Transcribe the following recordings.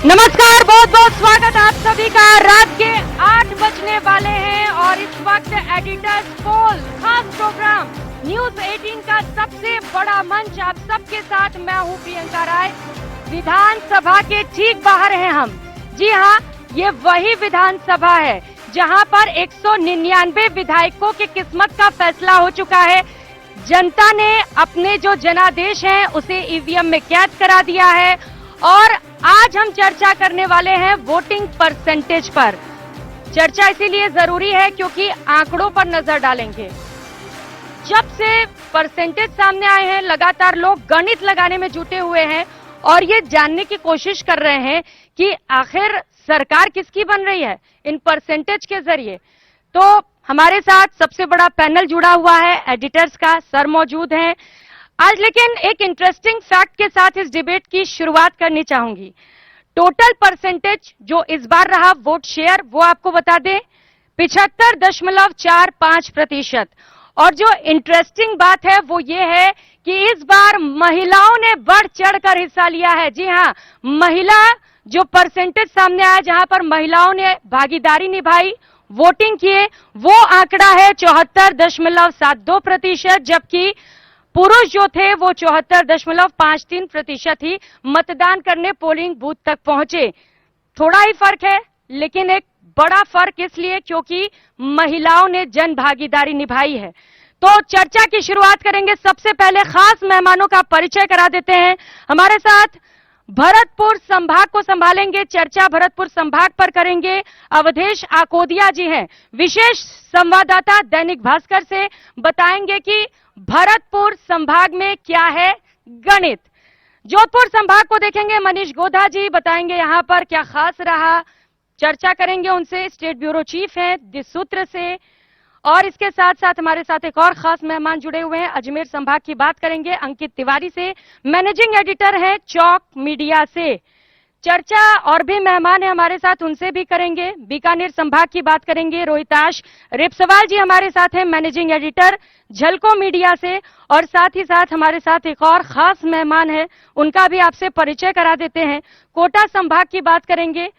नमस्कार, बहुत बहुत स्वागत आप सभी का। रात के 8 बजने वाले हैं और इस वक्त एडिटर्स पोल खास प्रोग्राम न्यूज 18 का सबसे बड़ा मंच आप सबके साथ मैं हूं प्रियंका राय। विधानसभा के ठीक बाहर हैं हम। जी हां, ये वही विधानसभा है जहां पर 199 विधायकों की किस्मत का फैसला हो चुका है। जनता ने अपने जो जनादेश हैं उसे ईवीएम में कैद करा दिया है और आज हम चर्चा करने वाले हैं वोटिंग परसेंटेज पर। चर्चा इसीलिए जरूरी है क्योंकि आंकड़ों पर नजर डालेंगे। जब से परसेंटेज सामने आए हैं लगातार लोग गणित लगाने में जुटे हुए हैं और ये जानने की कोशिश कर रहे हैं कि आखिर सरकार किसकी बन रही है इन परसेंटेज के जरिए। तो हमारे साथ सबसे बड़ा पैनल जुड़ा हुआ है, एडिटर्स का सर मौजूद हैं आज। लेकिन एक इंटरेस्टिंग फैक्ट के साथ इस डिबेट की शुरुआत करनी चाहूंगी। टोटल परसेंटेज जो इस बार रहा वोट शेयर वो आपको बता दें 75.45%। और जो इंटरेस्टिंग बात है वो ये है कि इस बार महिलाओं ने बढ़ चढ़कर हिस्सा लिया है। जी हां, महिला जो परसेंटेज सामने आया जहां पर महिलाओं ने भागीदारी निभाई, वोटिंग किए, वो आंकड़ा है 74.72%, जबकि पुरुष जो थे वो 74.53% ही मतदान करने पोलिंग बूथ तक पहुंचे। थोड़ा ही फर्क है लेकिन एक बड़ा फर्क इसलिए क्योंकि महिलाओं ने जन भागीदारी निभाई है। तो चर्चा की शुरुआत करेंगे। सबसे पहले खास मेहमानों का परिचय करा देते हैं। हमारे साथ भरतपुर संभाग को संभालेंगे, चर्चा भरतपुर संभाग पर करेंगे, अवधेश आकोदिया जी हैं, विशेष संवाददाता दैनिक भास्कर से, बताएंगे कि भरतपुर संभाग में क्या है गणित। जोधपुर संभाग को देखेंगे, मनीष गोधा जी बताएंगे यहां पर क्या खास रहा, चर्चा करेंगे उनसे, स्टेट ब्यूरो चीफ हैं दिसूत्र से। और इसके साथ साथ हमारे साथ एक और खास मेहमान जुड़े हुए हैं, अजमेर संभाग की बात करेंगे अंकित तिवारी से, मैनेजिंग एडिटर हैं चौक मीडिया से। चर्चा और भी मेहमान है हमारे साथ, उनसे भी करेंगे। बीकानेर संभाग की बात करेंगे, रोहिताश रेपसवाल जी हमारे साथ हैं, मैनेजिंग एडिटर झलको मीडिया से। और साथ ही साथ हमारे साथ एक और खास मेहमान है, उनका भी आपसे परिचय करा देते हैं। कोटा संभाग की बात करेंगे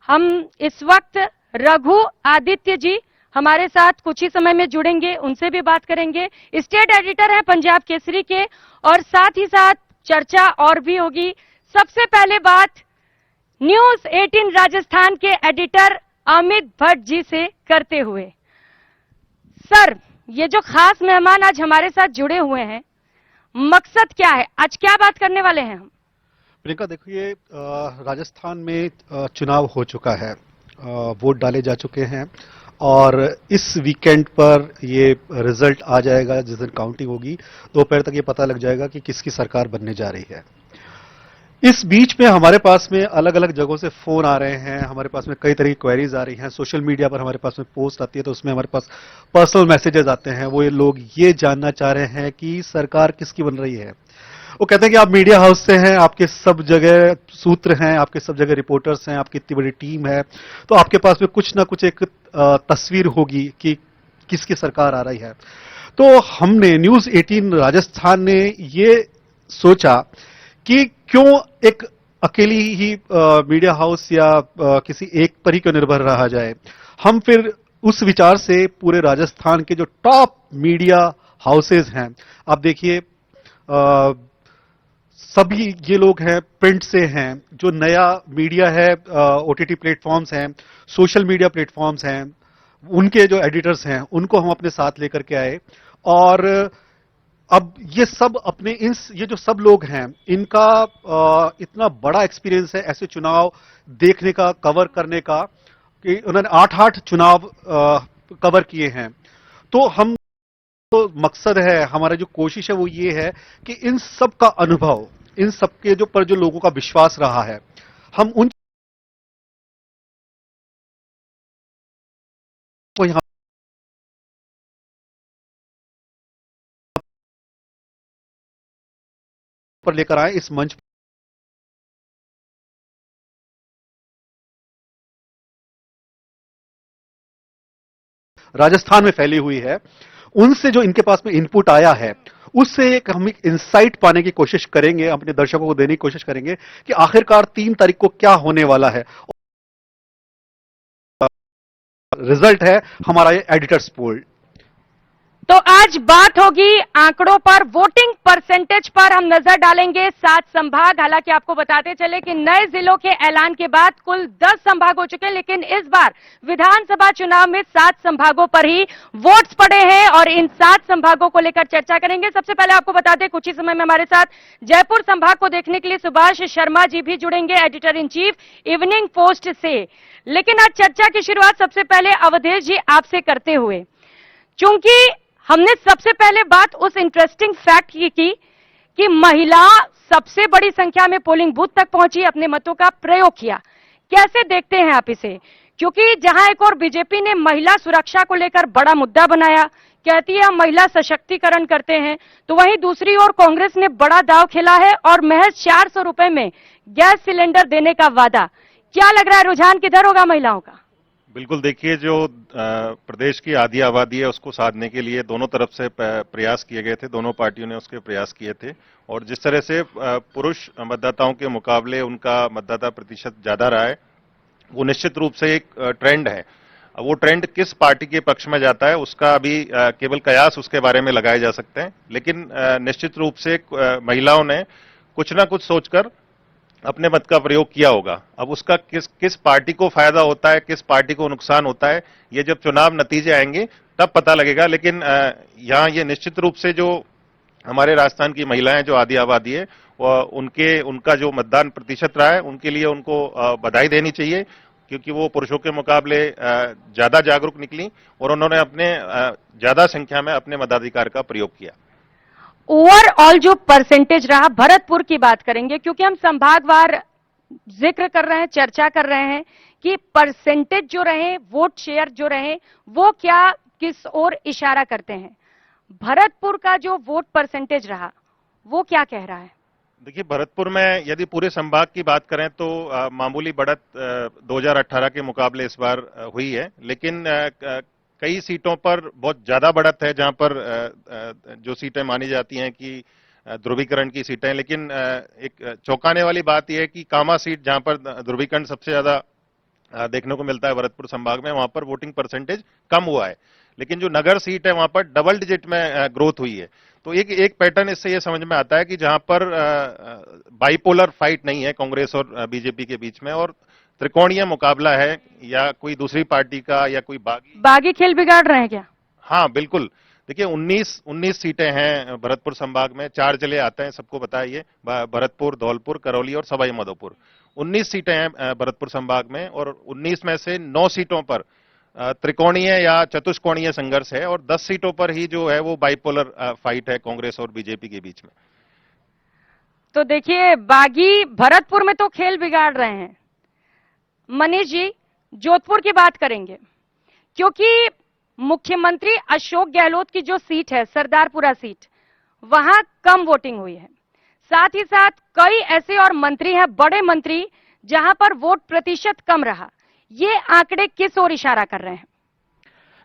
हम इस वक्त, रघु आदित्य जी हमारे साथ कुछ ही समय में जुड़ेंगे, उनसे भी बात करेंगे। स्टेट एडिटर है पंजाब केसरी के। और साथ ही साथ चर्चा और भी होगी। सबसे पहले बात न्यूज 18 राजस्थान के एडिटर अमित भट्ट जी से करते हुए। सर, ये जो खास मेहमान आज हमारे साथ जुड़े हुए हैं, मकसद क्या है, आज क्या बात करने वाले हैं हम? प्रियंका, देखिए राजस्थान में चुनाव हो चुका है, वोट डाले जा चुके हैं और इस वीकेंड पर ये रिजल्ट आ जाएगा। जिस दिन काउंटिंग होगी दोपहर तक ये पता लग जाएगा कि किसकी सरकार बनने जा रही है। इस बीच में हमारे पास में अलग अलग जगहों से फोन आ रहे हैं, हमारे पास में कई तरह की क्वेरीज आ रही हैं, सोशल मीडिया पर हमारे पास में पोस्ट आती है तो उसमें हमारे पास पर्सनल मैसेजेस आते हैं। वो ये लोग ये जानना चाह रहे हैं कि सरकार किसकी बन रही है। वो कहते हैं कि आप मीडिया हाउस से हैं, आपके सब जगह सूत्र हैं, आपके सब जगह रिपोर्टर्स हैं, आपकी इतनी बड़ी टीम है, तो आपके पास में कुछ ना कुछ एक तस्वीर होगी कि किसकी सरकार आ रही है। तो हमने न्यूज 18 राजस्थान ने ये सोचा कि क्यों एक अकेली ही मीडिया हाउस या किसी एक पर ही क्यों निर्भर रहा जाए। हम फिर उस विचार से पूरे राजस्थान के जो टॉप मीडिया हाउसेज हैं, आप देखिए सभी ये लोग हैं, प्रिंट से हैं, जो नया मीडिया है, ओटीटी प्लेटफॉर्म्स हैं, सोशल मीडिया प्लेटफॉर्म्स हैं, उनके जो एडिटर्स हैं उनको हम अपने साथ लेकर के आए। और अब ये सब अपने ये जो सब लोग हैं इनका इतना बड़ा एक्सपीरियंस है ऐसे चुनाव देखने का, कवर करने का, कि उन्होंने 8 चुनाव कवर किए हैं। तो हम तो मकसद है, हमारा जो कोशिश है वो ये है कि इन सब का अनुभव, इन सब के जो पर जो लोगों का विश्वास रहा है, हम उन को यहां पर लेकर आए इस मंच। राजस्थान में फैली हुई है उनसे जो इनके पास में इनपुट आया है उससे हम एक इंसाइट पाने की कोशिश करेंगे, अपने दर्शकों को देने की कोशिश करेंगे कि आखिरकार 3 तारीख को क्या होने वाला है। रिजल्ट है हमारा ये एडिटर्स पोल। तो आज बात होगी आंकड़ों पर, वोटिंग परसेंटेज पर हम नजर डालेंगे। 7 संभाग, हालांकि आपको बताते चले कि नए जिलों के ऐलान के बाद कुल 10 संभाग हो चुके हैं, लेकिन इस बार विधानसभा चुनाव में 7 संभागों पर ही वोट्स पड़े हैं और इन 7 संभागों को लेकर चर्चा करेंगे। सबसे पहले आपको बता दें, कुछ ही समय में हमारे साथ जयपुर संभाग को देखने के लिए सुभाष शर्मा जी भी जुड़ेंगे, editor in chief Evening Post से। लेकिन आज चर्चा की शुरुआत सबसे पहले अवधेश जी आपसे करते हुए, चूंकि हमने सबसे पहले बात उस इंटरेस्टिंग फैक्ट की कि महिला सबसे बड़ी संख्या में पोलिंग बूथ तक पहुंची, अपने मतों का प्रयोग किया। कैसे देखते हैं आप इसे? क्योंकि जहां एक और बीजेपी ने महिला सुरक्षा को लेकर बड़ा मुद्दा बनाया, कहती है हम महिला सशक्तिकरण करते हैं, तो वहीं दूसरी ओर कांग्रेस ने बड़ा दांव खेला है और महज 400 रुपए में गैस सिलेंडर देने का वादा। क्या लग रहा है, रुझान किधर होगा महिलाओं का? बिल्कुल, देखिए जो प्रदेश की आधी आबादी है उसको साधने के लिए दोनों तरफ से प्रयास किए गए थे, दोनों पार्टियों ने उसके प्रयास किए थे और जिस तरह से पुरुष मतदाताओं के मुकाबले उनका मतदाता प्रतिशत ज्यादा रहा है, वो निश्चित रूप से एक ट्रेंड है। वो ट्रेंड किस पार्टी के पक्ष में जाता है उसका अभी केवल कयास उसके बारे में लगाए जा सकते हैं, लेकिन निश्चित रूप से महिलाओं ने कुछ ना कुछ सोचकर अपने मत का प्रयोग किया होगा। अब उसका किस पार्टी को फायदा होता है, किस पार्टी को नुकसान होता है, ये जब चुनाव नतीजे आएंगे तब पता लगेगा। लेकिन यहाँ ये निश्चित रूप से जो हमारे राजस्थान की महिलाएं जो आधी आबादी है उनका जो मतदान प्रतिशत रहा है, उनके लिए उनको बधाई देनी चाहिए, क्योंकि वो पुरुषों के मुकाबले ज्यादा जागरूक निकली और उन्होंने अपने ज्यादा संख्या में अपने मताधिकार का प्रयोग किया। ओवरऑल जो परसेंटेज रहा, भरतपुर की बात करेंगे क्योंकि हम संभागवार जिक्र कर रहे हैं, चर्चा कर रहे हैं कि परसेंटेज जो रहे, वोट शेयर जो रहे, वो क्या किस ओर इशारा करते हैं। भरतपुर का जो वोट परसेंटेज रहा वो क्या कह रहा है? देखिए, भरतपुर में यदि पूरे संभाग की बात करें तो मामूली बढ़त 2018 के मुकाबले इस बार हुई है, लेकिन कई सीटों पर बहुत ज्यादा बढ़त है, जहां पर जो सीटें मानी जाती हैं कि ध्रुवीकरण की सीटें। लेकिन एक चौंकाने वाली बात यह है कि कामा सीट, जहां पर ध्रुवीकरण सबसे ज्यादा देखने को मिलता है भरतपुर संभाग में, वहां पर वोटिंग परसेंटेज कम हुआ है। लेकिन जो नगर सीट है वहां पर डबल डिजिट में ग्रोथ हुई है। तो एक पैटर्न इससे ये समझ में आता है कि जहां पर बाइपोलर फाइट नहीं है कांग्रेस और बीजेपी के बीच में और त्रिकोणीय मुकाबला है, या कोई दूसरी पार्टी का या कोई बागी खेल बिगाड़ रहे हैं क्या? हाँ बिल्कुल। देखिए 19 सीटें हैं भरतपुर संभाग में, 4 जिले आते हैं, सबको पता है ये, भरतपुर, धौलपुर, करौली और सवाई माधोपुर। 19 सीटें हैं भरतपुर संभाग में और 19 में से 9 सीटों पर त्रिकोणीय या चतुष्कोणीय संघर्ष है और 10 सीटों पर ही जो है वो बाइपोलर फाइट है कांग्रेस और बीजेपी के बीच में। तो देखिए, बागी भरतपुर में तो खेल बिगाड़ रहे हैं। मनीष जी, जोधपुर की बात करेंगे क्योंकि मुख्यमंत्री अशोक गहलोत की जो सीट है, सरदारपुरा सीट, वहां कम वोटिंग हुई है। साथ ही साथ कई ऐसे और मंत्री हैं, बड़े मंत्री, जहां पर वोट प्रतिशत कम रहा। ये आंकड़े किस ओर इशारा कर रहे हैं?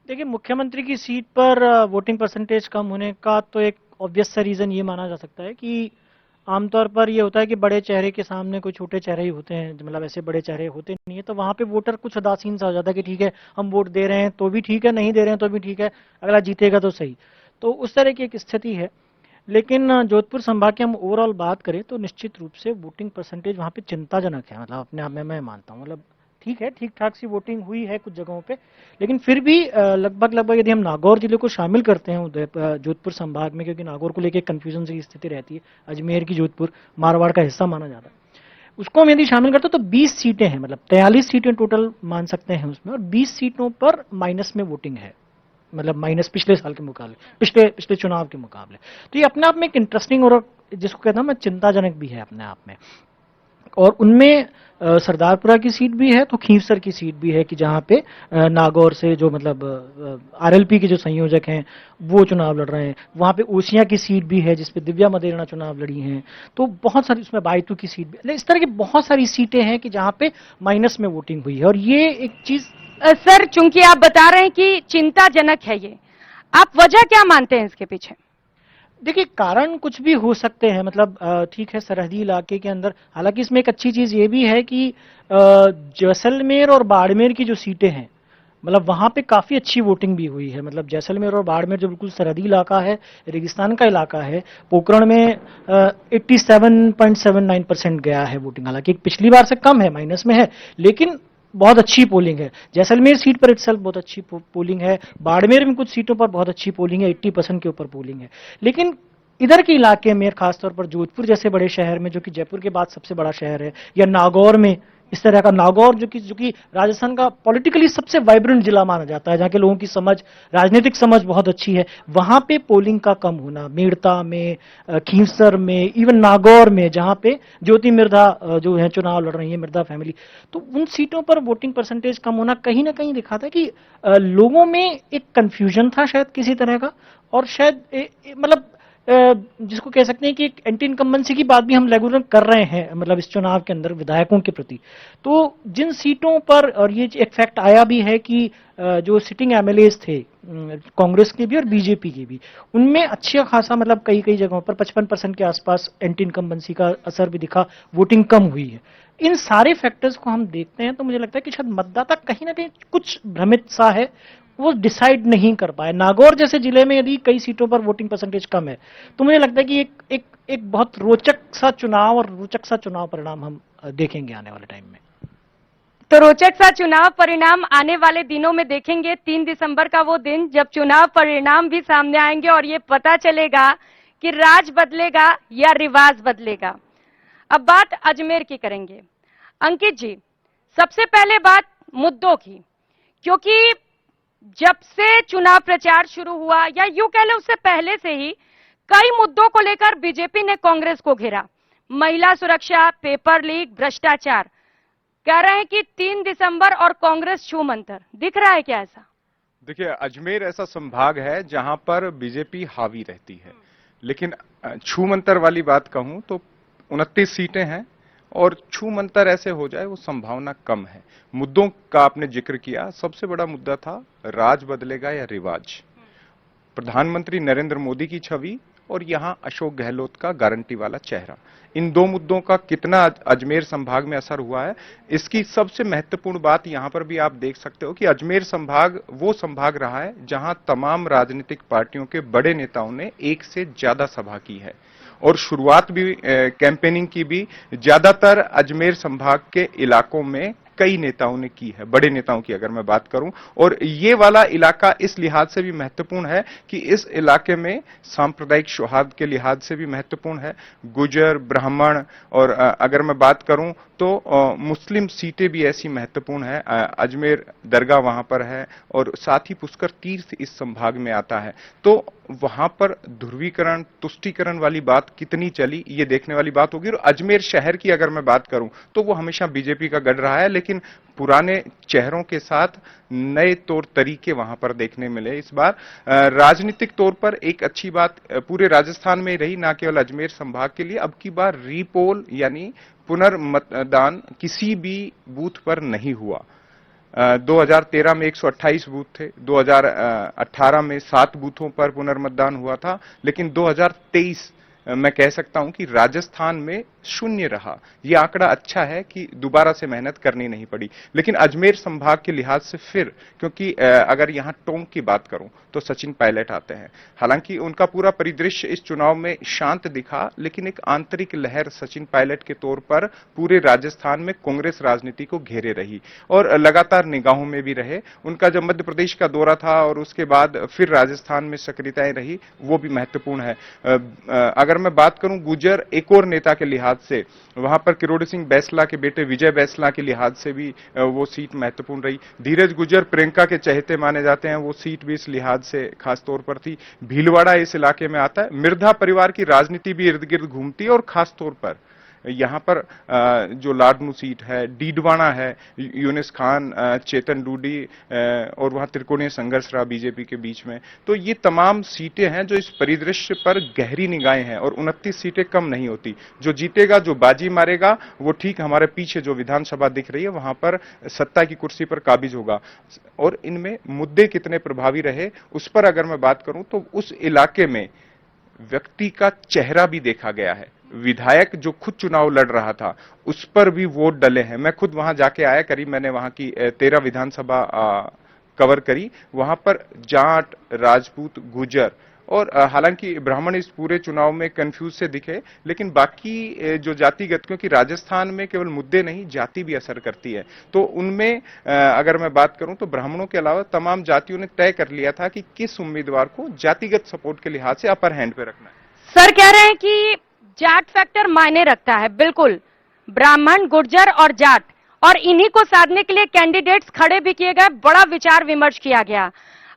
देखिए, मुख्यमंत्री की सीट पर वोटिंग परसेंटेज कम होने का तो एक ऑब्वियस सा रीजन ये माना जा सकता है कि आमतौर पर ये होता है कि बड़े चेहरे के सामने कोई छोटे चेहरे ही होते हैं, मतलब ऐसे बड़े चेहरे होते नहीं है, तो वहां पे वोटर कुछ उदासीन सा हो जाता है कि ठीक है हम वोट दे रहे हैं तो भी ठीक है, नहीं दे रहे हैं तो भी ठीक है, अगला जीतेगा तो सही। तो उस तरह की एक स्थिति है। लेकिन जोधपुर संभाग की हम ओवरऑल बात करें तो निश्चित रूप से वोटिंग परसेंटेज वहां पे चिंताजनक है। मतलब अपने आप में मैं मानता हूँ, मतलब ठीक है, ठीक ठाक सी वोटिंग हुई है कुछ जगहों पे, लेकिन फिर भी लगभग यदि हम नागौर जिले को शामिल करते हैं जोधपुर संभाग में, क्योंकि नागौर को लेकर कंफ्यूजन की स्थिति रहती है, अजमेर की जोधपुर मारवाड़ का हिस्सा माना जाता है, उसको हम यदि शामिल करते हैं तो 20 सीटें हैं, मतलब 43 सीटें टोटल मान सकते हैं उसमें, और 20 सीटों पर माइनस में वोटिंग है, मतलब माइनस पिछले साल के मुकाबले, पिछले चुनाव के मुकाबले। तो ये अपने आप में एक इंटरेस्टिंग और जिसको कहता हूं मैं चिंताजनक भी है अपने आप में। और उनमें सरदारपुरा की सीट भी है, तो खींवसर की सीट भी है कि जहां पे नागौर से जो मतलब आरएलपी के जो संयोजक हैं वो चुनाव लड़ रहे हैं। वहां पे ओसिया की सीट भी है जिसपे दिव्या मदेरणा चुनाव लड़ी हैं। तो बहुत सारी, उसमें बायतू की सीट भी, इस तरह की बहुत सारी सीटें हैं कि जहां पे माइनस में वोटिंग हुई है। और ये एक चीज सर, चूंकि आप बता रहे हैं कि चिंताजनक है ये, आप वजह क्या मानते हैं इसके पीछे? देखिए, कारण कुछ भी हो सकते हैं, मतलब ठीक है, सरहदी इलाके के अंदर, हालांकि इसमें एक अच्छी चीज ये भी है कि जैसलमेर और बाड़मेर की जो सीटें हैं, मतलब वहां पे काफी अच्छी वोटिंग भी हुई है। मतलब जैसलमेर और बाड़मेर जो बिल्कुल सरहदी इलाका है, रेगिस्तान का इलाका है, पोखरण में 87.79% गया है वोटिंग। हालांकि पिछली बार से कम है, माइनस में है, लेकिन बहुत अच्छी पोलिंग है। जैसलमेर सीट पर इटसेल्फ बहुत अच्छी पोलिंग है, बाड़मेर में कुछ सीटों पर बहुत अच्छी पोलिंग है, 80% के ऊपर पोलिंग है। लेकिन इधर के इलाके में, खासतौर पर जोधपुर जैसे बड़े शहर में, जो कि जयपुर के बाद सबसे बड़ा शहर है, या नागौर में, इस तरह का नागौर जो कि राजस्थान का पॉलिटिकली सबसे वाइब्रेंट जिला माना जाता है, जहां के लोगों की समझ, राजनीतिक समझ बहुत अच्छी है, वहां पे पोलिंग का कम होना, मेड़ता में, खींवसर में, इवन नागौर में, जहां पे ज्योति मिर्धा जो है चुनाव लड़ रही है, मिर्धा फैमिली, तो उन सीटों पर वोटिंग परसेंटेज कम होना कहीं ना कहीं दिखाता है कि लोगों में एक कंफ्यूजन था शायद किसी तरह का, और शायद मतलब जिसको कह सकते हैं कि एक एंटी इनकम्बेंसी की बात भी हम रेगुलर कर रहे हैं, मतलब इस चुनाव के अंदर विधायकों के प्रति। तो जिन सीटों पर, और ये एक फैक्ट आया भी है कि जो सिटिंग एमएलएज थे कांग्रेस के भी और बीजेपी के भी, उनमें अच्छा खासा, मतलब कई कई जगहों पर 55% के आसपास एंटी इनकम्बेंसी का असर भी दिखा, वोटिंग कम हुई है। इन सारे फैक्टर्स को हम देखते हैं तो मुझे लगता है कि शायद मतदाता कहीं ना कहीं कुछ भ्रमित सा है, वो डिसाइड नहीं कर पाए। नागौर जैसे जिले में यदि कई सीटों पर वोटिंग परसेंटेज कम है, तो मुझे लगता है कि एक बहुत रोचक सा चुनाव और रोचक सा चुनाव परिणाम हम देखेंगे आने वाले टाइम में। तो रोचक सा चुनाव परिणाम आने वाले दिनों में देखेंगे। 3 दिसंबर का वो दिन जब चुनाव परिणाम भी सामने आएंगे और ये पता चलेगा कि राज बदलेगा या रिवाज बदलेगा। अब बात अजमेर की करेंगे। अंकित जी, सबसे पहले बात मुद्दों की, क्योंकि जब से चुनाव प्रचार शुरू हुआ, या यूं कह लें उससे पहले से ही, कई मुद्दों को लेकर बीजेपी ने कांग्रेस को घेरा। महिला सुरक्षा, पेपर लीक, भ्रष्टाचार। कह रहे हैं कि 3 दिसंबर और कांग्रेस छू मंतर। दिख रहा है क्या ऐसा? देखिए, अजमेर ऐसा संभाग है जहां पर बीजेपी हावी रहती है, लेकिन छू मंतर वाली बात कहूं तो 29 सीटें हैं, और छू मंतर ऐसे हो जाए वो संभावना कम है। मुद्दों का आपने जिक्र किया, सबसे बड़ा मुद्दा था राज बदलेगा या रिवाज। प्रधानमंत्री नरेंद्र मोदी की छवि और यहां अशोक गहलोत का गारंटी वाला चेहरा, इन दो मुद्दों का कितना अजमेर संभाग में असर हुआ है, इसकी सबसे महत्वपूर्ण बात यहां पर भी आप देख सकते हो कि अजमेर संभाग वो संभाग रहा है जहां तमाम राजनीतिक पार्टियों के बड़े नेताओं ने एक से ज्यादा सभा की है, और शुरुआत भी कैंपेनिंग की भी ज्यादातर अजमेर संभाग के इलाकों में कई नेताओं ने की है, बड़े नेताओं की अगर मैं बात करूं। और ये वाला इलाका इस लिहाज से भी महत्वपूर्ण है कि इस इलाके में सांप्रदायिक सौहार्द के लिहाज से भी महत्वपूर्ण है। गुजर, ब्राह्मण, और अगर मैं बात करूं तो मुस्लिम सीटें भी ऐसी महत्वपूर्ण है। अजमेर दरगाह वहां पर है, और साथ ही पुष्कर तीर्थ इस संभाग में आता है। तो वहां पर ध्रुवीकरण, तुष्टीकरण वाली बात कितनी चली, ये देखने वाली बात होगी। और अजमेर शहर की अगर मैं बात करूं तो वो हमेशा बीजेपी का गढ़ रहा है, लेकिन पुराने चेहरों के साथ नए तौर तरीके वहां पर देखने मिले। इस बार राजनीतिक तौर पर एक अच्छी बात पूरे राजस्थान में रही, ना केवल अजमेर संभाग के लिए। अब की बार रीपोल यानी पुनर्मतदान किसी भी बूथ पर नहीं हुआ। 2013 में 128 बूथ थे, 2018 में 7 बूथों पर पुनर्मतदान हुआ था, लेकिन 2023 मैं कह सकता हूं कि राजस्थान में शून्य रहा। यह आंकड़ा अच्छा है कि दोबारा से मेहनत करनी नहीं पड़ी। लेकिन अजमेर संभाग के लिहाज से फिर, क्योंकि अगर यहां टोंक की बात करूं तो सचिन पायलट आते हैं। हालांकि उनका पूरा परिदृश्य इस चुनाव में शांत दिखा, लेकिन एक आंतरिक लहर सचिन पायलट के तौर पर पूरे राजस्थान में कांग्रेस राजनीति को घेरे रही और लगातार निगाहों में भी रहे। उनका जब मध्य प्रदेश का दौरा था और उसके बाद फिर राजस्थान में सक्रियताएं रही, वो भी महत्वपूर्ण है। अगर मैं बात करूं गुजर एक और नेता के लिहाज से, वहां पर किरोड़ी सिंह बैसला के बेटे विजय बैसला के लिहाज से भी वो सीट महत्वपूर्ण रही। धीरज गुजर प्रियंका के चहेते माने जाते हैं, वो सीट भी इस लिहाज से खास तौर पर थी। भीलवाड़ा इस इलाके में आता है। मिर्धा परिवार की राजनीति भी इर्द गिर्द घूमती है, और खास तौर पर यहाँ पर जो लाडनू सीट है, डीडवाना है, यूनिस खान, चेतन डूडी और वहां त्रिकोणीय संघर्ष रहा बीजेपी के बीच में। तो ये तमाम सीटें हैं जो इस परिदृश्य पर गहरी निगाहें हैं और 29 सीटें कम नहीं होती। जो जीतेगा, जो बाजी मारेगा, वो ठीक हमारे पीछे जो विधानसभा दिख रही है वहां पर सत्ता की कुर्सी पर काबिज होगा। और इनमें मुद्दे कितने प्रभावी रहे उस पर अगर मैं बात करूं तो उस इलाके में व्यक्ति का चेहरा भी देखा गया है। विधायक जो खुद चुनाव लड़ रहा था उस पर भी वोट डले हैं। मैं खुद वहां जाके आया, करीब मैंने वहां की 13 विधानसभा कवर करी। वहां पर जाट, राजपूत, गुर्जर और हालांकि ब्राह्मण इस पूरे चुनाव में कंफ्यूज से दिखे, लेकिन बाकी जो जातिगत, क्योंकि राजस्थान में केवल मुद्दे नहीं जाति भी असर करती है, तो उनमें अगर मैं बात करूं तो ब्राह्मणों के अलावा तमाम जातियों ने तय कर लिया था कि किस उम्मीदवार को जातिगत सपोर्ट के लिहाज से अपर हैंड पे रखना है। सर कह रहे हैं कि जाट फैक्टर मायने रखता है, बिल्कुल, ब्राह्मण, गुर्जर और जाट, और इन्हीं को साधने के लिए कैंडिडेट्स खड़े भी किए गए, बड़ा विचार विमर्श किया गया।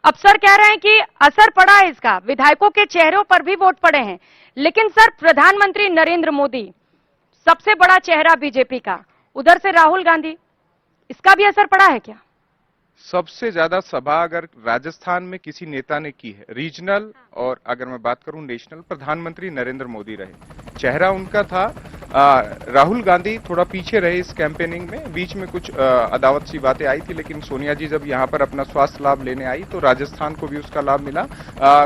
अब सर कह रहे हैं कि असर पड़ा है इसका, विधायकों के चेहरों पर भी वोट पड़े हैं, लेकिन सर प्रधानमंत्री नरेंद्र मोदी सबसे बड़ा चेहरा बीजेपी का, उधर से राहुल गांधी, इसका भी असर पड़ा है क्या? सबसे ज्यादा सभा अगर राजस्थान में किसी नेता ने की है, रीजनल और अगर मैं बात करूं नेशनल, प्रधानमंत्री नरेंद्र मोदी रहे। चेहरा उनका था। राहुल गांधी थोड़ा पीछे रहे इस कैंपेनिंग में, बीच में कुछ अदावत सी बातें आई थी, लेकिन सोनिया जी जब यहां पर अपना स्वास्थ्य लाभ लेने आई तो राजस्थान को भी उसका लाभ मिला।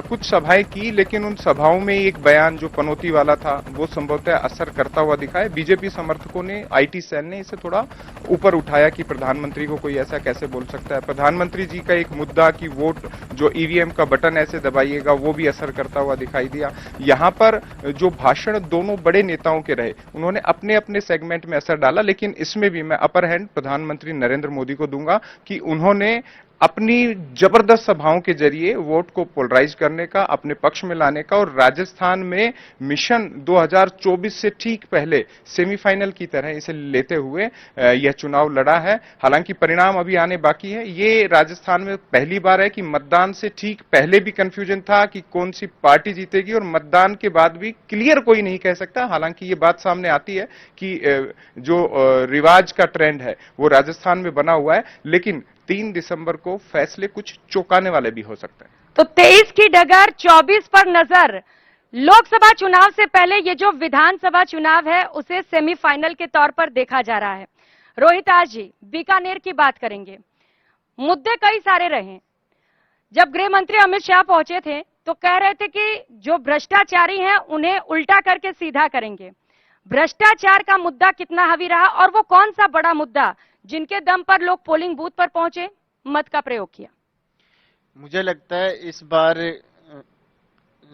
कुछ सभाएं की, लेकिन उन सभाओं में एक बयान जो पनौती वाला था वो संभवतः असर करता हुआ दिखा है। बीजेपी समर्थकों ने, आईटी सेल ने इसे थोड़ा ऊपर उठाया कि प्रधानमंत्री को कोई ऐसा कैसे बोल सकता है। प्रधानमंत्री जी का एक मुद्दा कि वोट जो ईवीएम का बटन ऐसे दबाइएगा, वो भी असर करता हुआ दिखाई दिया। यहां पर जो भाषण दोनों बड़े नेताओं के रहे, उन्होंने अपने अपने सेगमेंट में असर डाला, लेकिन इसमें भी मैं अपर हैंड प्रधानमंत्री नरेंद्र मोदी को दूंगा कि उन्होंने अपनी जबरदस्त सभाओं के जरिए वोट को पोलराइज करने का, अपने पक्ष में लाने का, और राजस्थान में मिशन 2024 से ठीक पहले सेमीफाइनल की तरह इसे लेते हुए यह चुनाव लड़ा है। हालांकि परिणाम अभी आने बाकी है। ये राजस्थान में पहली बार है कि मतदान से ठीक पहले भी कंफ्यूजन था कि कौन सी पार्टी जीतेगी, और मतदान के बाद भी क्लियर कोई नहीं कह सकता। हालांकि ये बात सामने आती है कि जो रिवाज का ट्रेंड है वो राजस्थान में बना हुआ है, लेकिन 3 दिसंबर को फैसले कुछ चौंकाने वाले भी हो सकते हैं। तो 23 की डगर, 24 पर नजर। लोकसभा चुनाव से पहले ये जो विधानसभा चुनाव है उसे सेमीफाइनल के तौर पर देखा जा रहा है। रोहिताज जी, बीकानेर की बात करेंगे। मुद्दे कई सारे रहे। जब गृह मंत्री अमित शाह पहुंचे थे तो कह रहे थे कि जो भ्रष्टाचारी हैं उन्हें उल्टा करके सीधा करेंगे। भ्रष्टाचार का मुद्दा कितना हावी रहा, और वो कौन सा बड़ा मुद्दा जिनके दम पर लोग पोलिंग बूथ पर पहुंचे, मत का प्रयोग किया? मुझे लगता है इस बार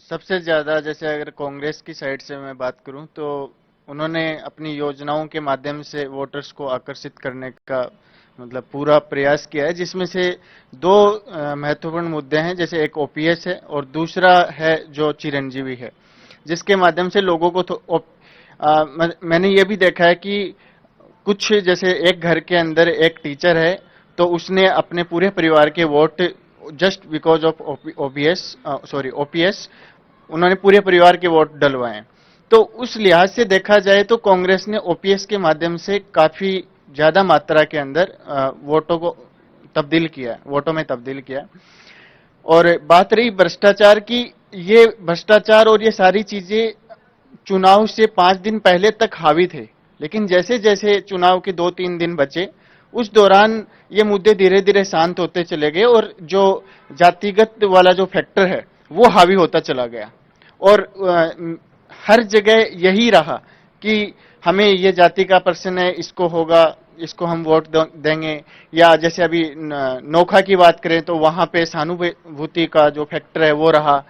सबसे ज्यादा, जैसे अगर कांग्रेस की साइड से मैं बात करूं तो उन्होंने अपनी योजनाओं के माध्यम से वोटर्स को आकर्षित करने का मतलब पूरा प्रयास किया है, जिसमें से 2 महत्वपूर्ण मुद्दे हैं। जैसे एक ओपीएस है और दूसरा है जो चिरंजीवी है, जिसके माध्यम से लोगों को मैंने ये भी देखा है कि कुछ, जैसे एक घर के अंदर एक टीचर है तो उसने अपने पूरे परिवार के vote just because of OPS उन्होंने पूरे परिवार के वोट डलवाए। तो उस लिहाज से देखा जाए तो कांग्रेस ने ओपीएस के माध्यम से काफी ज्यादा मात्रा के अंदर वोटों में तब्दील किया। और बात रही भ्रष्टाचार की, ये भ्रष्टाचार और ये सारी चीजें चुनाव से 5 दिन पहले तक हावी थे, लेकिन जैसे जैसे चुनाव के 2-3 दिन बचे उस दौरान ये मुद्दे धीरे धीरे शांत होते चले गए और जो जातिगत वाला जो फैक्टर है वो हावी होता चला गया। और हर जगह यही रहा कि हमें ये जाति का प्रश्न है, इसको होगा, इसको हम वोट देंगे। या जैसे अभी नोखा की बात करें तो वहां पे सहानुभूति का जो फैक्टर है वो रहा।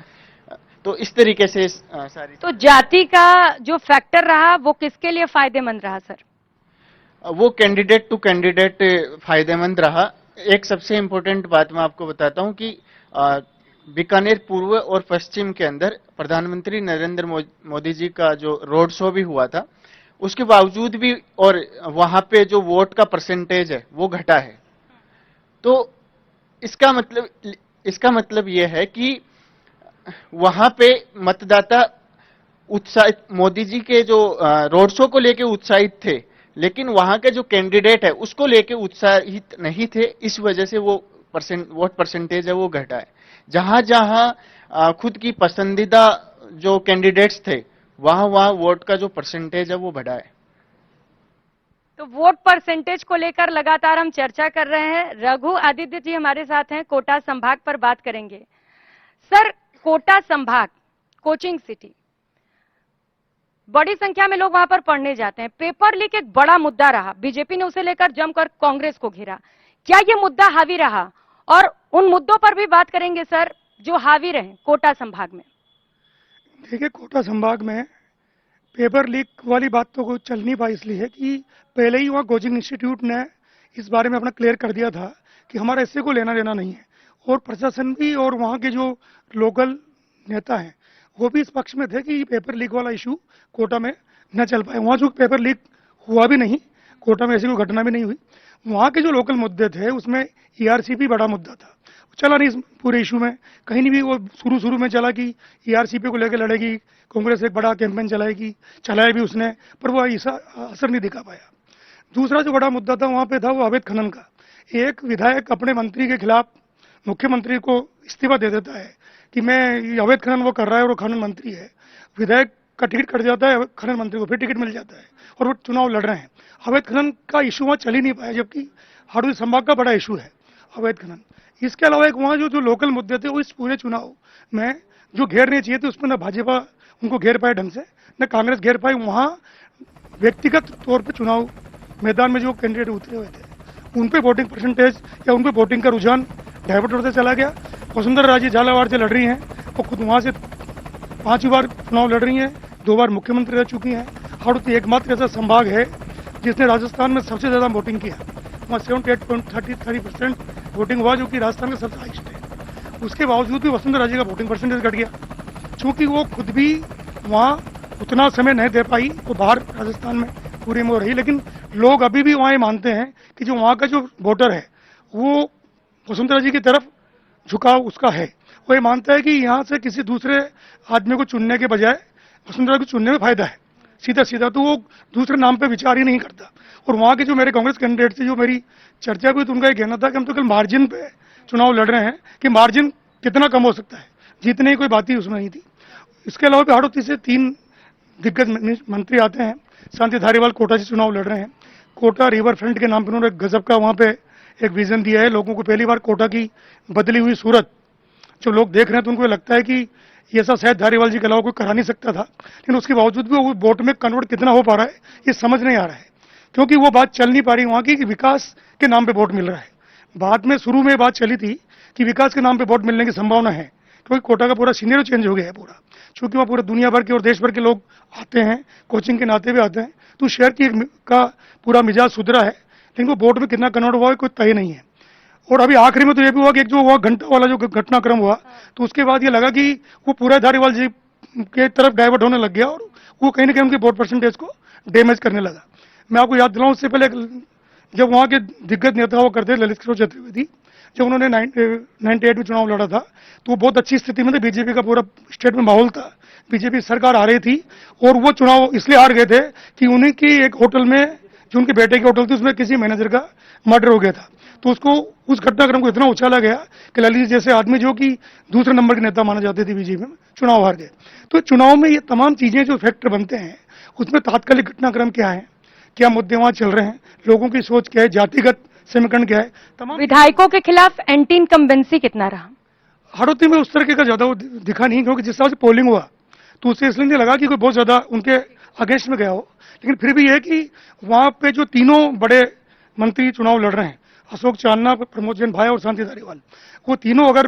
तो इस तरीके से सारी, तो जाति का जो फैक्टर रहा वो किसके लिए फायदेमंद रहा सर? वो कैंडिडेट टू कैंडिडेट फायदेमंद रहा। एक सबसे इंपॉर्टेंट बात मैं आपको बताता हूं कि बीकानेर पूर्व और पश्चिम के अंदर प्रधानमंत्री नरेंद्र मोदी जी का जो रोड शो भी हुआ था, उसके बावजूद भी और वहां पे जो वोट का परसेंटेज है वो घटा है। तो इसका मतलब यह है कि वहां पे मतदाता उत्साहित, मोदी जी के जो रोड शो को लेके उत्साहित थे, लेकिन वहां के जो कैंडिडेट है उसको लेके उत्साहित नहीं थे। इस वजह से वो वोट परसेंटेज है वो घटा है। जहां जहां खुद की पसंदीदा जो कैंडिडेट्स थे वहां वहां वोट का जो परसेंटेज है वो बढ़ा है। तो वोट परसेंटेज को लेकर लगातार हम चर्चा कर रहे हैं। रघु आदित्य जी हमारे साथ हैं, कोटा संभाग पर बात करेंगे। सर, कोटा संभाग कोचिंग सिटी, बड़ी संख्या में लोग वहां पर पढ़ने जाते हैं। पेपर लीक एक बड़ा मुद्दा रहा, बीजेपी ने उसे लेकर जमकर कांग्रेस को घेरा। क्या ये मुद्दा हावी रहा? और उन मुद्दों पर भी बात करेंगे सर जो हावी रहे कोटा संभाग में। देखिए, कोटा संभाग में पेपर लीक वाली बात तो कुछ चल नहीं पाई, इसलिए कि पहले ही वहाँ कोचिंग इंस्टीट्यूट ने इस बारे में अपना क्लियर कर दिया था कि हमारा इससे को लेना देना नहीं है। और प्रशासन भी और वहाँ के जो लोकल नेता हैं वो भी इस पक्ष में थे कि पेपर लीक वाला इशू कोटा में न चल पाए। वहाँ जो पेपर लीक हुआ भी नहीं, कोटा में ऐसी कोई घटना भी नहीं हुई। वहाँ के जो लोकल मुद्दे थे उसमें ईआरसीपी बड़ा मुद्दा था, चला नहीं इस पूरे इशू में कहीं नहीं भी। वो शुरू में चला कि ईआरसीपी को लेकर लड़ेगी कांग्रेस, एक बड़ा कैंपेन चलाएगी, चलाया भी उसने, पर वो ऐसा असर नहीं दिखा पाया। दूसरा जो बड़ा मुद्दा था वहाँ पे था वो अवैध खनन का। एक विधायक अपने मंत्री के खिलाफ मुख्यमंत्री को इस्तीफा दे देता है कि मैं अवैध खनन वो कर रहा है और वो खनन मंत्री है। विधायक का टिकट कट जाता है, खनन मंत्री को फिर टिकट मिल जाता है और वो चुनाव लड़ रहे हैं। अवैध खनन का इशू वहाँ चल ही नहीं पाया, जबकि हरदोई संभाग का बड़ा इशू है अवैध खनन। इसके अलावा एक वहाँ जो लोकल मुद्दे थे वो इस पूरे चुनाव में जो घेरने चाहिए थे उसमें न भाजपा उनको घेर पाए ढंग से, न कांग्रेस घेर पाई। वहाँ व्यक्तिगत तौर पर चुनाव मैदान में जो कैंडिडेट उतरे हुए थे उन पे वोटिंग परसेंटेज या उन पे वोटिंग का रुझान डाइवर्ट होते चला गया। वसुंधरा राजे झालावाड़ से लड़ रही हैं, वो खुद वहाँ से 5 बार चुनाव लड़ रही हैं, 2 बार मुख्यमंत्री रह चुकी हैं। हाड़ौती एकमात्र ऐसा संभाग है जिसने राजस्थान में सबसे ज़्यादा वोटिंग किया, वहाँ 78.33% वोटिंग हुआ, जो कि राजस्थान का सबसे हाइस्ट है। उसके बावजूद भी वसुंधरा राजे का वोटिंग परसेंटेज घट गया, चूँकि वो खुद भी वहाँ उतना समय नहीं दे पाई, वो बाहर राजस्थान में पूरी में हो रही। लेकिन लोग अभी भी वहाँ ये मानते हैं कि जो वहाँ का जो वोटर है वो वसुंधरा जी की तरफ झुकाव उसका है। वो ये मानता है कि यहाँ से किसी दूसरे आदमी को चुनने के बजाय वसुंधरा को चुनने में फायदा है, सीधा सीधा। तो वो दूसरे नाम पे विचार ही नहीं करता। और वहाँ के जो मेरे कांग्रेस कैंडिडेट थे, जो मेरी चर्चा हुई, तो उनका ये कहना था कि हम तो कल मार्जिन पे चुनाव लड़ रहे हैं, कि मार्जिन कितना कम हो सकता है, जीतने की कोई बात ही उसमें नहीं थी। इसके अलावा भी हाड़ौती से 3 दिग्गज मंत्री आते हैं। शांति धारीवाल कोटा से चुनाव लड़ रहे हैं। कोटा रिवर फ्रंट के नाम पर उन्होंने गजब का वहाँ पे एक विजन दिया है। लोगों को पहली बार कोटा की बदली हुई सूरत जो लोग देख रहे हैं, तो उनको लगता है कि ये ऐसा शायद धारीवाल जी के अलावा कोई करा नहीं सकता था। लेकिन उसके बावजूद भी वो वोट में कन्वर्ट कितना हो पा रहा है ये समझ नहीं आ रहा है, क्योंकि वो बात चल नहीं पा रही वहाँ की कि विकास के नाम पे वोट मिल रहा है। बाद में शुरू में बात चली थी कि विकास के नाम पे वोट मिलने की संभावना है, क्योंकि कोटा का पूरा सीनियर चेंज हो गया है पूरा, चूंकि वहाँ पूरे दुनिया भर के और देश भर के लोग आते हैं, कोचिंग के नाते भी आते हैं। तो शहर की का पूरा मिजाज सुधरा है, लेकिन वो वोट में कितना कन्वर्ट हुआ है कोई तय नहीं है। और अभी आखिरी में तो ये भी हुआ कि एक जो हुआ घंटा वाला जो घटनाक्रम हुआ, तो उसके बाद ये लगा कि वो पूरा धारीवाल जी के तरफ डाइवर्ट होने लग गया और वो कहीं ना कहीं उनके वोट परसेंटेज को डैमेज करने लगा। मैं आपको याद दिलाऊं, उससे पहले जब वहाँ के दिग्गज नेता हुआ करते ललित किशोर चतुर्वेदी, जब उन्होंने 98 में चुनाव लड़ा था तो वो बहुत अच्छी स्थिति में थे। बीजेपी का पूरा स्टेट में माहौल था, बीजेपी सरकार आ रही थी, और वो चुनाव इसलिए हार गए थे कि उन्हीं की एक होटल में, जो उनके बेटे की होटल थी, उसमें किसी मैनेजर का मर्डर हो गया था। तो उसको उस घटनाक्रम को इतना उछाला गया कि ललित जैसे आदमी जो कि दूसरे नंबर के नेता माने जाते थे बीजेपी में, चुनाव हार गए। तो चुनाव में ये तमाम चीजें जो फैक्टर बनते हैं, उसमें तात्कालिक घटनाक्रम क्या है, क्या मुद्दे वहां चल रहे हैं, लोगों की सोच क्या है, जातिगत समीकरण क्या है, तमाम विधायकों के खिलाफ एंटी इनकम्बेंसी कितना रहा? हाड़ौती में उस तरह का ज्यादा दिखा नहीं, क्योंकि जिस तरह से पोलिंग हुआ तो उससे इसलिए नहीं लगा कि कोई बहुत ज्यादा उनके अगेंस्ट में गया हो। लेकिन फिर भी यह कि वहां पे जो तीनों बड़े मंत्री चुनाव लड़ रहे हैं, अशोक चांदना, प्रमोद जैन भाई और शांति धारीवाल, वो तीनों अगर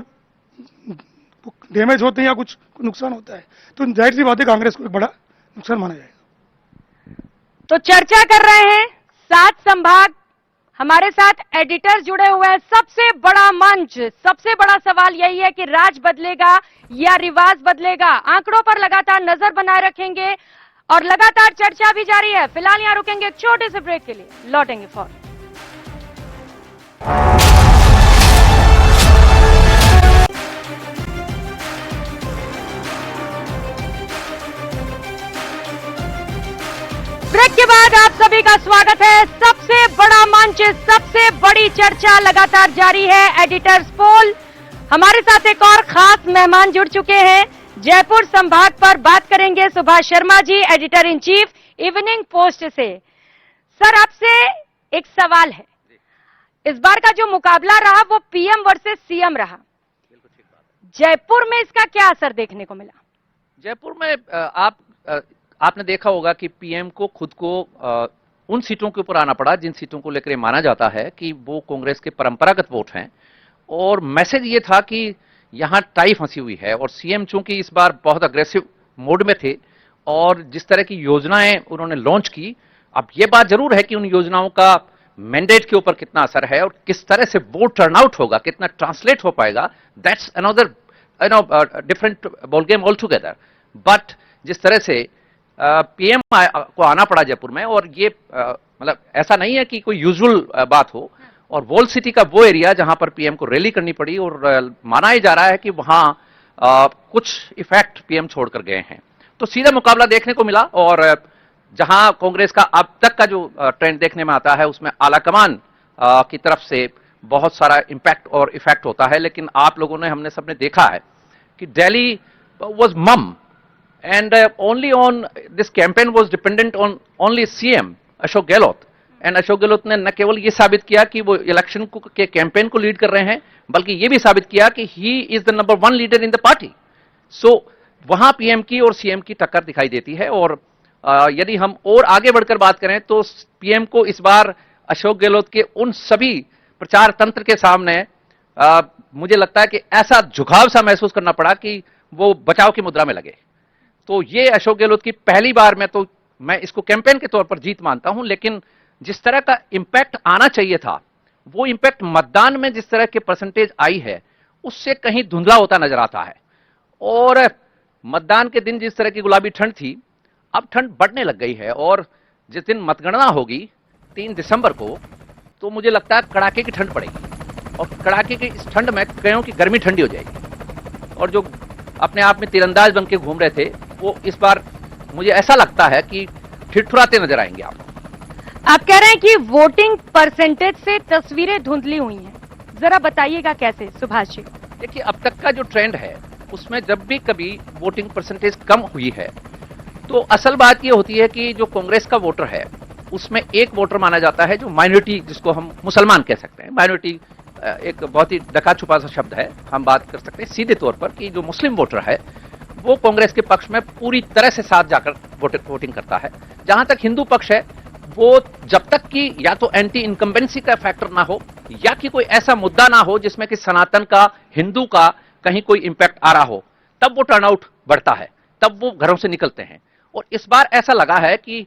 डैमेज होते हैं या कुछ नुकसान होता है तो जाहिर सी बात है कांग्रेस को एक बड़ा नुकसान माना जाएगा। तो चर्चा कर रहे हैं 7 संभाग, हमारे साथ एडिटर्स जुड़े हुए हैं। सबसे बड़ा मंच, सबसे बड़ा सवाल यही है कि राज बदलेगा या रिवाज बदलेगा। आंकड़ों पर लगातार नजर बनाए रखेंगे और लगातार चर्चा भी जारी है। फिलहाल यहां रुकेंगे एक छोटे से ब्रेक के लिए, लौटेंगे फौरन। ब्रेक के बाद आप सभी का स्वागत है। सबसे बड़ा मंच, सबसे बड़ी चर्चा लगातार जारी है। एडिटर्स पोल। हमारे साथ एक और खास मेहमान जुड़ चुके हैं। जयपुर संभाग पर बात करेंगे Subhash Sharma ji, editor in chief Evening Post से। सर, आपसे एक सवाल है। इस बार का जो मुकाबला रहा वो पीएम वर्सेस सीएम रहा। जयपुर में इसका क्या असर देखने को मिला? जयपुर में आपने देखा होगा कि पीएम को खुद को उन सीटों के ऊपर आना पड़ा जिन सीटों को लेकर माना जाता है कि वो कांग्रेस के परंपरागत वोट हैं, और मैसेज ये था कि यहां टाई फंसी हुई है। और सीएम चूंकि इस बार बहुत अग्रेसिव मोड में थे और जिस तरह की योजनाएं उन्होंने लॉन्च की, अब ये बात जरूर है कि उन योजनाओं का मैंडेट के ऊपर कितना असर है और किस तरह से वोट टर्नआउट होगा, कितना ट्रांसलेट हो पाएगा, that's another different ball game all together. But जिस तरह से पीएम को आना पड़ा जयपुर में, और ये मतलब ऐसा नहीं है कि कोई यूजुअल बात हो, और वॉल सिटी का वो एरिया जहां पर पीएम को रैली करनी पड़ी, और माना ही जा रहा है कि वहां कुछ इफेक्ट पीएम छोड़कर गए हैं। तो सीधा मुकाबला देखने को मिला, और जहां कांग्रेस का अब तक का जो ट्रेंड देखने में आता है उसमें आलाकमान की तरफ से बहुत सारा इंपैक्ट और इफेक्ट होता है। लेकिन आप लोगों ने, हमने सबने देखा है कि दिल्ली वाज मम, and only on this campaign was dependent on only CM Ashok Gehlot. And Ashok Gehlot ने न केवल ये साबित किया कि वो इलेक्शन के कैंपेन को लीड कर रहे हैं, बल्कि ये भी साबित किया कि he is the number 1 leader in the party. So वहां पीएम की और सीएम की टक्कर दिखाई देती है। और यदि हम और आगे बढ़कर बात करें तो पीएम को इस बार अशोक गहलोत के उन सभी प्रचार तंत्र के सामने मुझे लगता है कि ऐसा झुकाव सा महसूस करना पड़ा कि वो बचाव की मुद्रा में लगे। तो ये अशोक गहलोत की पहली बार में, तो मैं इसको कैंपेन के तौर पर जीत मानता हूं, लेकिन जिस तरह का इंपैक्ट आना चाहिए था वो इंपैक्ट मतदान में जिस तरह के परसेंटेज आई है उससे कहीं धुंधला होता नजर आता है। और मतदान के दिन जिस तरह की गुलाबी ठंड थी, अब ठंड बढ़ने लग गई है। और जिस दिन मतगणना होगी 3 दिसंबर को, तो मुझे लगता है कड़ाके की ठंड पड़ेगी, और कड़ाके की इस ठंड में कईयों की गर्मी ठंडी हो जाएगी। और जो अपने आप में तीरंदाज बन के घूम रहे थे वो इस बार मुझे ऐसा लगता है कि ठिठुराते नजर आएंगे आप कह रहे हैं कि वोटिंग परसेंटेज से तस्वीरें धुंधली हुई हैं, जरा बताइएगा कैसे सुभाष जी? देखिए, अब तक का जो ट्रेंड है उसमें जब भी कभी वोटिंग परसेंटेज कम हुई है तो असल बात ये होती है कि जो कांग्रेस का वोटर है उसमें एक वोटर माना जाता है जो माइनॉरिटी, जिसको हम मुसलमान कह सकते हैं। माइनॉरिटी एक बहुत ही ढका छुपा सा शब्द है। हम बात कर सकते हैं सीधे तौर पर कि जो मुस्लिम वोटर है वो कांग्रेस के पक्ष में पूरी तरह से साथ जाकर वोटिंग करता है। जहां तक हिंदू पक्ष है वो जब तक कि या तो एंटी इनकम्बेंसी का फैक्टर ना हो या कि कोई ऐसा मुद्दा ना हो जिसमें कि सनातन का, हिंदू का कहीं कोई इंपैक्ट आ रहा हो, तब वो टर्नआउट बढ़ता है, तब वो घरों से निकलते हैं। और इस बार ऐसा लगा है कि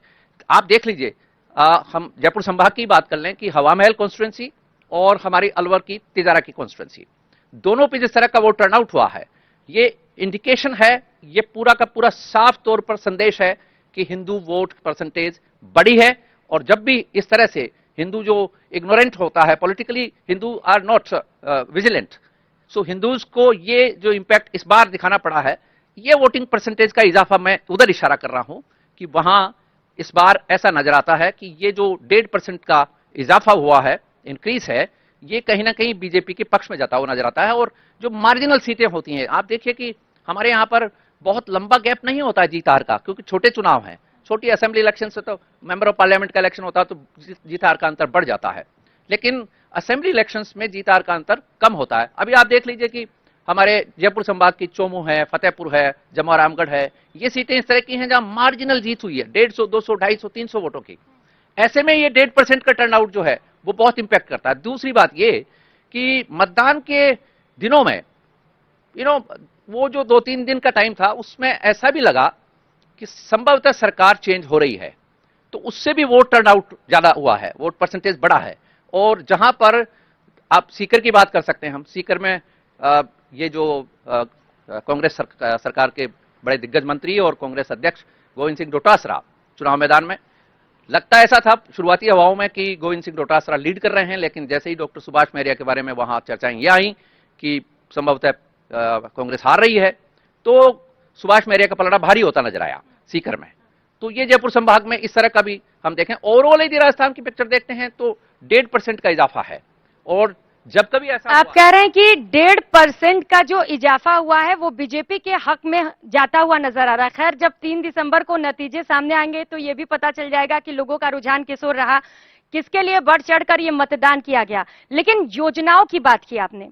आप देख लीजिए, हम जयपुर संभाग की बात कर लें कि हवा महल कॉन्स्टिट्यूंसी और हमारी अलवर की तिजारा की कॉन्स्टिट्यूंसी, दोनों पे जिस तरह का वो टर्नआउट हुआ है, ये इंडिकेशन है, ये पूरा का पूरा साफ तौर पर संदेश है कि हिंदू वोट परसेंटेज बढ़ी है। और जब भी इस तरह से हिंदू जो इग्नोरेंट होता है, politically Hindu are not vigilant, so Hindus को ये जो इंपैक्ट इस बार दिखाना पड़ा है, ये वोटिंग परसेंटेज का इजाफा मैं उधर इशारा कर रहा हूं कि वहां इस बार ऐसा नजर आता है कि ये जो 1.5% का इजाफा हुआ है, इंक्रीज है, ये कहीं ना कहीं बीजेपी के पक्ष में जाता हुआ नजर आता है। और जो मार्जिनल सीटें होती हैं, आप देखिए कि हमारे यहाँ पर बहुत लंबा गैप नहीं होता है जीत हार का, क्योंकि छोटे चुनाव हैं। छोटी असेंबली इलेक्शन से तो मेंबर ऑफ पार्लियामेंट का इलेक्शन होता है तो जीत हार का अंतर बढ़ जाता है, लेकिन असेंबली इलेक्शंस में जीत हार का अंतर कम होता है। अभी आप देख लीजिए कि हमारे जयपुर संभाग की चोमू है, फतेहपुर है, जमुआ रामगढ़ है, ये सीटें इस तरह की हैं जहां मार्जिनल जीत हुई है 150, 200, 250, 300 वोटों की। ऐसे में ये 1.5% का टर्नआउट जो है वो बहुत इंपैक्ट करता है। दूसरी बात ये कि मतदान के दिनों में वो जो 2-3 दिन का टाइम था उसमें ऐसा भी लगा कि संभवतः सरकार चेंज हो रही है, तो उससे भी वोट टर्नआउट ज्यादा हुआ है, वोट परसेंटेज बढ़ा है। और जहां पर आप सीकर की बात कर सकते हैं, हम सीकर में ये जो कांग्रेस सरकार के बड़े दिग्गज मंत्री और कांग्रेस अध्यक्ष गोविंद सिंह डोटासरा चुनाव मैदान में, लगता ऐसा था शुरुआती हवाओं में कि गोविंद सिंह डोटासरा लीड कर रहे हैं, लेकिन जैसे ही डॉक्टर सुभाष मौर्य के बारे में वहां चर्चाएं ये आई कि संभवतः कांग्रेस हार रही है, तो सुभाष मौर्य का पलड़ा भारी होता नजर आया सीकर में। तो ये जयपुर संभाग में इस तरह का भी हम देखें। ओवरऑल यदि राजस्थान की पिक्चर देखते हैं तो 1.5% का इजाफा है। और जब कभी ऐसा आप कह रहे हैं कि 1.5% का जो इजाफा हुआ है वो बीजेपी के हक में जाता हुआ नजर आ रहा है। खैर, जब 3 दिसंबर को नतीजे सामने आएंगे तो ये भी पता चल जाएगा कि लोगों का रुझान किस ओर रहा, किसके लिए बढ़ चढ़कर ये मतदान किया गया। लेकिन योजनाओं की बात की आपने,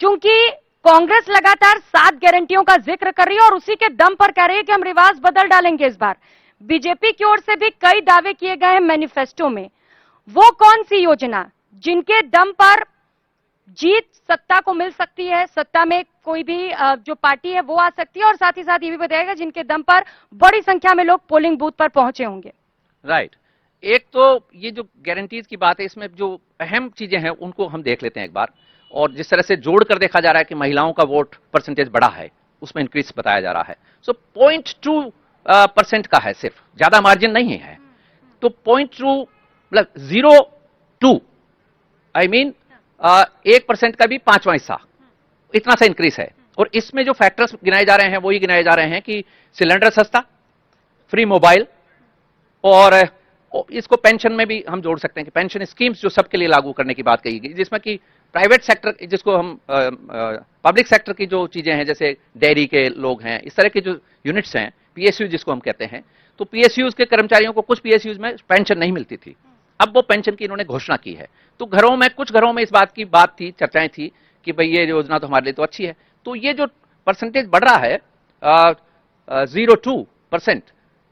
क्योंकि कांग्रेस लगातार 7 गारंटियों का जिक्र कर रही है और उसी के दम पर कह रही है कि हम रिवाज बदल डालेंगे इस बार। बीजेपी की ओर से भी कई दावे किए गए हैं मैनिफेस्टो में। वो कौन सी योजना जिनके दम पर जीत सत्ता को मिल सकती है, सत्ता में कोई भी जो पार्टी है वो आ सकती है, और साथ ही साथ ये भी बताएगा जिनके दम पर बड़ी संख्या में लोग पोलिंग बूथ पर पहुंचे होंगे? राइट। एक तो ये जो गारंटीज की बात है, इसमें जो अहम चीजें हैं उनको हम देख लेते हैं एक बार। और जिस तरह से जोड़कर देखा जा रहा है कि महिलाओं का वोट परसेंटेज बढ़ा है, उसमें इंक्रीज बताया जा रहा है। सो 0.2% का है, सिर्फ, ज्यादा मार्जिन नहीं है। तो 0.2 मतलब 0.2 आई मीन 1% का भी 5वां हिस्सा, इतना सा इंक्रीज है। और इसमें जो फैक्टर्स गिनाए जा रहे हैं वो ये गिनाए जा रहे हैं कि सिलेंडर सस्ता, फ्री मोबाइल, और इसको पेंशन में भी हम जोड़ सकते हैं कि पेंशन स्कीम्स जो सबके लिए लागू करने की बात कही गई, जिसमें कि प्राइवेट सेक्टर, जिसको हम पब्लिक सेक्टर की जो चीजें हैं जैसे डेयरी के लोग हैं, इस तरह के जो यूनिट्स हैं, पीएसयू जिसको हम कहते हैं, तो पीएसयूज के कर्मचारियों को कुछ पीएसयूज में पेंशन नहीं मिलती थी, अब वो पेंशन की इन्होंने घोषणा की है। तो घरों में, कुछ घरों में इस बात की बात थी, चर्चाएं थी कि भाई ये योजना तो हमारे लिए तो अच्छी है। तो ये जो परसेंटेज बढ़ रहा है 0.2%,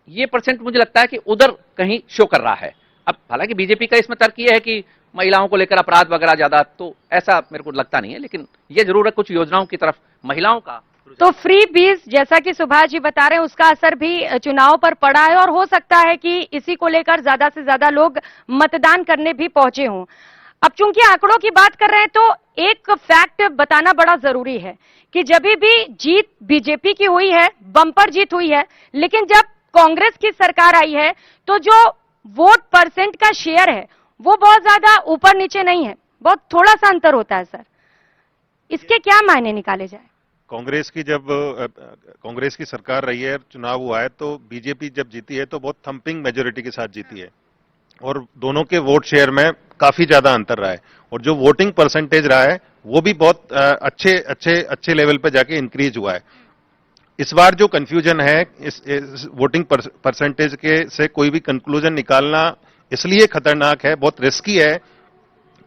ये परसेंट मुझे लगता है कि उधर कहीं शो कर रहा है। अब हालांकि बीजेपी का इसमें तर्क ये है कि महिलाओं को लेकर अपराध वगैरह ज्यादा, तो ऐसा मेरे को लगता नहीं है, लेकिन ये जरूर है कुछ योजनाओं की तरफ महिलाओं का। तो फ्री बीज, जैसा कि सुभाष जी बता रहे हैं, उसका असर भी चुनाव पर पड़ा है और हो सकता है कि इसी को लेकर ज्यादा से ज्यादा लोग मतदान करने भी पहुंचे हों। अब चूंकि आंकड़ों की बात कर रहे हैं तो एक फैक्ट बताना बड़ा जरूरी है कि जब भी जीत बीजेपी की हुई है, बम्पर जीत हुई है, लेकिन जब कांग्रेस की सरकार आई है तो जो वोट परसेंट का शेयर है वो बहुत ज्यादा ऊपर नीचे नहीं है, बहुत थोड़ा सा अंतर होता है। सर, इसके क्या मायने निकाले जाए? कांग्रेस की जब कांग्रेस की सरकार रही है, चुनाव हुआ है, तो बीजेपी जब जीती है तो बहुत थंपिंग मेजोरिटी के साथ जीती है और दोनों के वोट शेयर में काफी ज्यादा अंतर रहा है। और जो वोटिंग परसेंटेज रहा है वो भी बहुत अच्छे लेवल पे जाके इंक्रीज हुआ है। इस बार जो कंफ्यूजन है, इस वोटिंग परसेंटेज के से कोई भी कंक्लूजन निकालना इसलिए खतरनाक है, बहुत रिस्की है,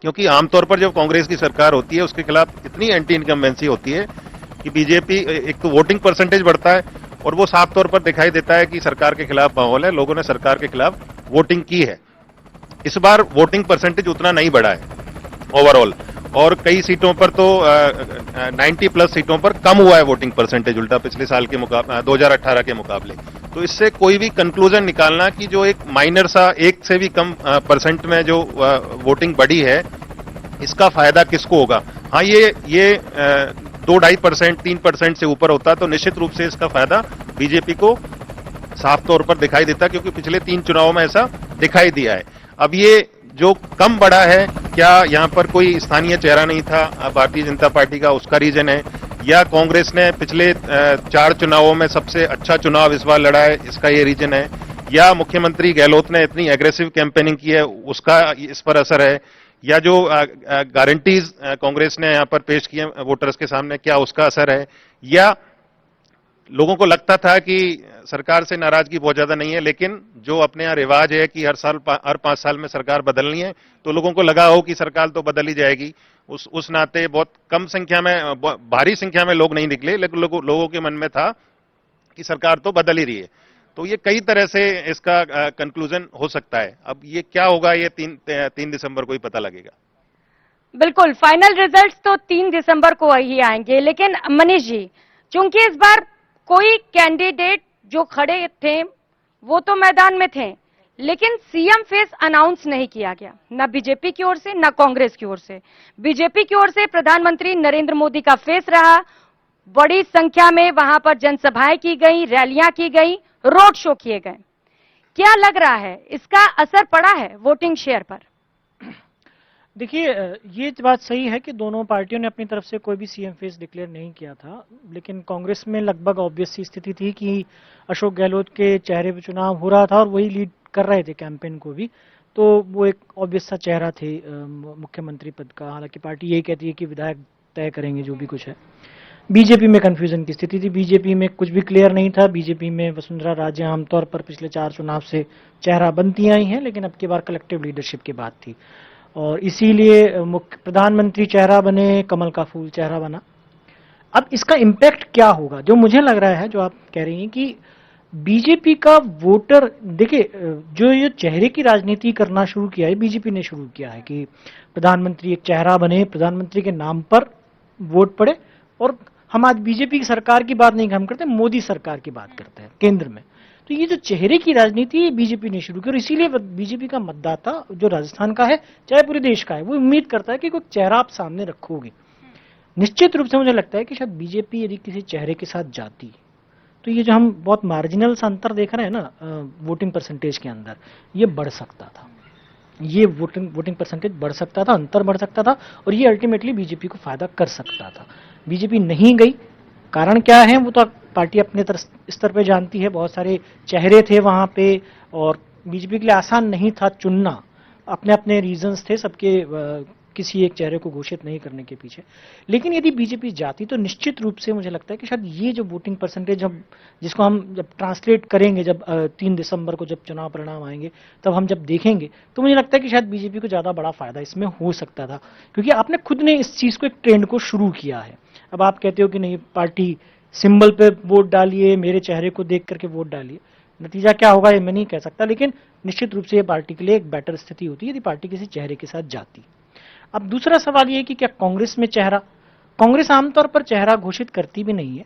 क्योंकि आमतौर पर जब कांग्रेस की सरकार होती है उसके खिलाफ इतनी एंटी इनकम्बेंसी होती है कि बीजेपी, एक तो वोटिंग परसेंटेज बढ़ता है और वो साफ तौर पर दिखाई देता है कि सरकार के खिलाफ माहौल है, लोगों ने सरकार के खिलाफ वोटिंग की है। इस बार वोटिंग परसेंटेज उतना नहीं बढ़ा है ओवरऑल, और कई सीटों पर तो 90+ सीटों पर कम हुआ है वोटिंग परसेंटेज, उल्टा पिछले साल के मुकाबले, 2018 के मुकाबले। तो इससे कोई भी कंक्लूजन निकालना कि जो एक माइनर सा 1 से भी कम परसेंट में जो वोटिंग बढ़ी है, इसका फायदा किसको होगा? हाँ, ये 2-2.5%, 3% से ऊपर होता तो निश्चित रूप से इसका फायदा बीजेपी को साफ तौर पर दिखाई देता, क्योंकि पिछले 3 चुनावों में ऐसा दिखाई दिया है। अब ये जो कम बढ़ा है, क्या यहाँ पर कोई स्थानीय चेहरा नहीं था भारतीय जनता पार्टी का, उसका रीजन है, या कांग्रेस ने पिछले 4 चुनावों में सबसे अच्छा चुनाव इस बार लड़ा है, इसका ये रीजन है, या मुख्यमंत्री गहलोत ने इतनी एग्रेसिव कैंपेनिंग की है उसका इस पर असर है, या जो गारंटीज कांग्रेस ने यहाँ पर पेश किए वोटर्स के सामने, क्या उसका असर है, या लोगों को लगता था कि सरकार से नाराजगी बहुत ज्यादा नहीं है, लेकिन जो अपने यहाँ रिवाज है कि हर 5 साल में सरकार बदलनी है, तो लोगों को लगा हो कि सरकार तो बदल ही जाएगी। उस नाते बहुत कम संख्या में, भारी संख्या में लोग नहीं निकले, लेकिन लोगों के मन में था कि सरकार तो बदल ही रही है। तो ये कई तरह से इसका कंक्लूजन हो सकता है। अब ये क्या होगा, ये 3 दिसंबर को ही पता लगेगा। बिल्कुल, फाइनल रिजल्ट्स तो 3 दिसंबर को ही आएंगे। लेकिन मनीष जी, चूंकि इस बार कोई कैंडिडेट जो खड़े थे वो तो मैदान में थे, लेकिन सीएम फेस अनाउंस नहीं किया गया, ना बीजेपी की ओर से ना कांग्रेस की ओर से। बीजेपी की ओर से प्रधानमंत्री नरेंद्र मोदी का फेस रहा, बड़ी संख्या में वहां पर जनसभाएं की गई, रैलियां की गई, रोड शो किए गए। क्या लग रहा है, इसका असर पड़ा है वोटिंग शेयर पर? देखिए ये बात सही है कि दोनों पार्टियों ने अपनी तरफ से कोई भी सीएम फेस डिक्लेयर नहीं किया था, लेकिन कांग्रेस में लगभग ऑब्वियस सी स्थिति थी कि अशोक गहलोत के चेहरे पे चुनाव हो रहा था और वही लीड कर रहे थे कैंपेन को भी, तो वो एक ऑब्वियस सा चेहरा थे मुख्यमंत्री पद का। हालांकि पार्टी यही कहती है कि विधायक तय करेंगे जो भी कुछ है। बीजेपी में कंफ्यूजन की स्थिति थी, बीजेपी में कुछ भी क्लियर नहीं था। बीजेपी में वसुंधरा राजे आमतौर पर पिछले 4 चुनाव से चेहरा बनती आई हैं, लेकिन अब की बार कलेक्टिव लीडरशिप की बात थी और इसीलिए मुख्य प्रधानमंत्री चेहरा बने, कमल का फूल चेहरा बना। अब इसका इम्पैक्ट क्या होगा, जो मुझे लग रहा है, जो आप कह रही हैं कि बीजेपी का वोटर, देखिए जो ये चेहरे की राजनीति करना शुरू किया है बीजेपी ने शुरू किया है कि प्रधानमंत्री एक चेहरा बने, प्रधानमंत्री के नाम पर वोट पड़े। और हम आज बीजेपी की सरकार की बात नहीं हम करते, मोदी सरकार की बात करते हैं केंद्र में। तो ये जो चेहरे की राजनीति है बीजेपी ने शुरू की और इसीलिए बीजेपी का मतदाता जो राजस्थान का है चाहे पूरे देश का है, वो उम्मीद करता है कि कोई चेहरा आप सामने रखोगे। निश्चित रूप से मुझे लगता है कि शायद बीजेपी यदि किसी चेहरे के साथ जाती तो ये जो हम बहुत मार्जिनल सा अंतर देख रहे हैं ना वोटिंग परसेंटेज के अंदर, ये बढ़ सकता था, ये वोटिंग परसेंटेज बढ़ सकता था, अंतर बढ़ सकता था और ये अल्टीमेटली बीजेपी को फायदा कर सकता था। बीजेपी नहीं गई, कारण क्या है वो तो पार्टी अपने स्तर पे जानती है। बहुत सारे चेहरे थे वहां पे और बीजेपी के लिए आसान नहीं था चुनना, अपने अपने रीजंस थे सबके किसी एक चेहरे को घोषित नहीं करने के पीछे। लेकिन यदि बीजेपी जाती तो निश्चित रूप से मुझे लगता है कि शायद ये जो वोटिंग परसेंटेज हम जिसको हम जब ट्रांसलेट करेंगे, जब 3 दिसंबर को जब चुनाव परिणाम आएंगे तब हम जब देखेंगे तो मुझे लगता है कि शायद बीजेपी को ज्यादा बड़ा फायदा इसमें हो सकता था, क्योंकि आपने खुद ने इस चीज को, एक ट्रेंड को शुरू किया है। अब आप कहते हो कि नहीं पार्टी सिंबल पे वोट डालिए, मेरे चेहरे को देख करके वोट डालिए, नतीजा क्या होगा ये मैं नहीं कह सकता, लेकिन निश्चित रूप से ये पार्टी के लिए एक बेटर स्थिति होती है यदि पार्टी किसी चेहरे के साथ जाती। अब दूसरा सवाल ये है कि क्या कांग्रेस में चेहरा, कांग्रेस आमतौर पर चेहरा घोषित करती भी नहीं है।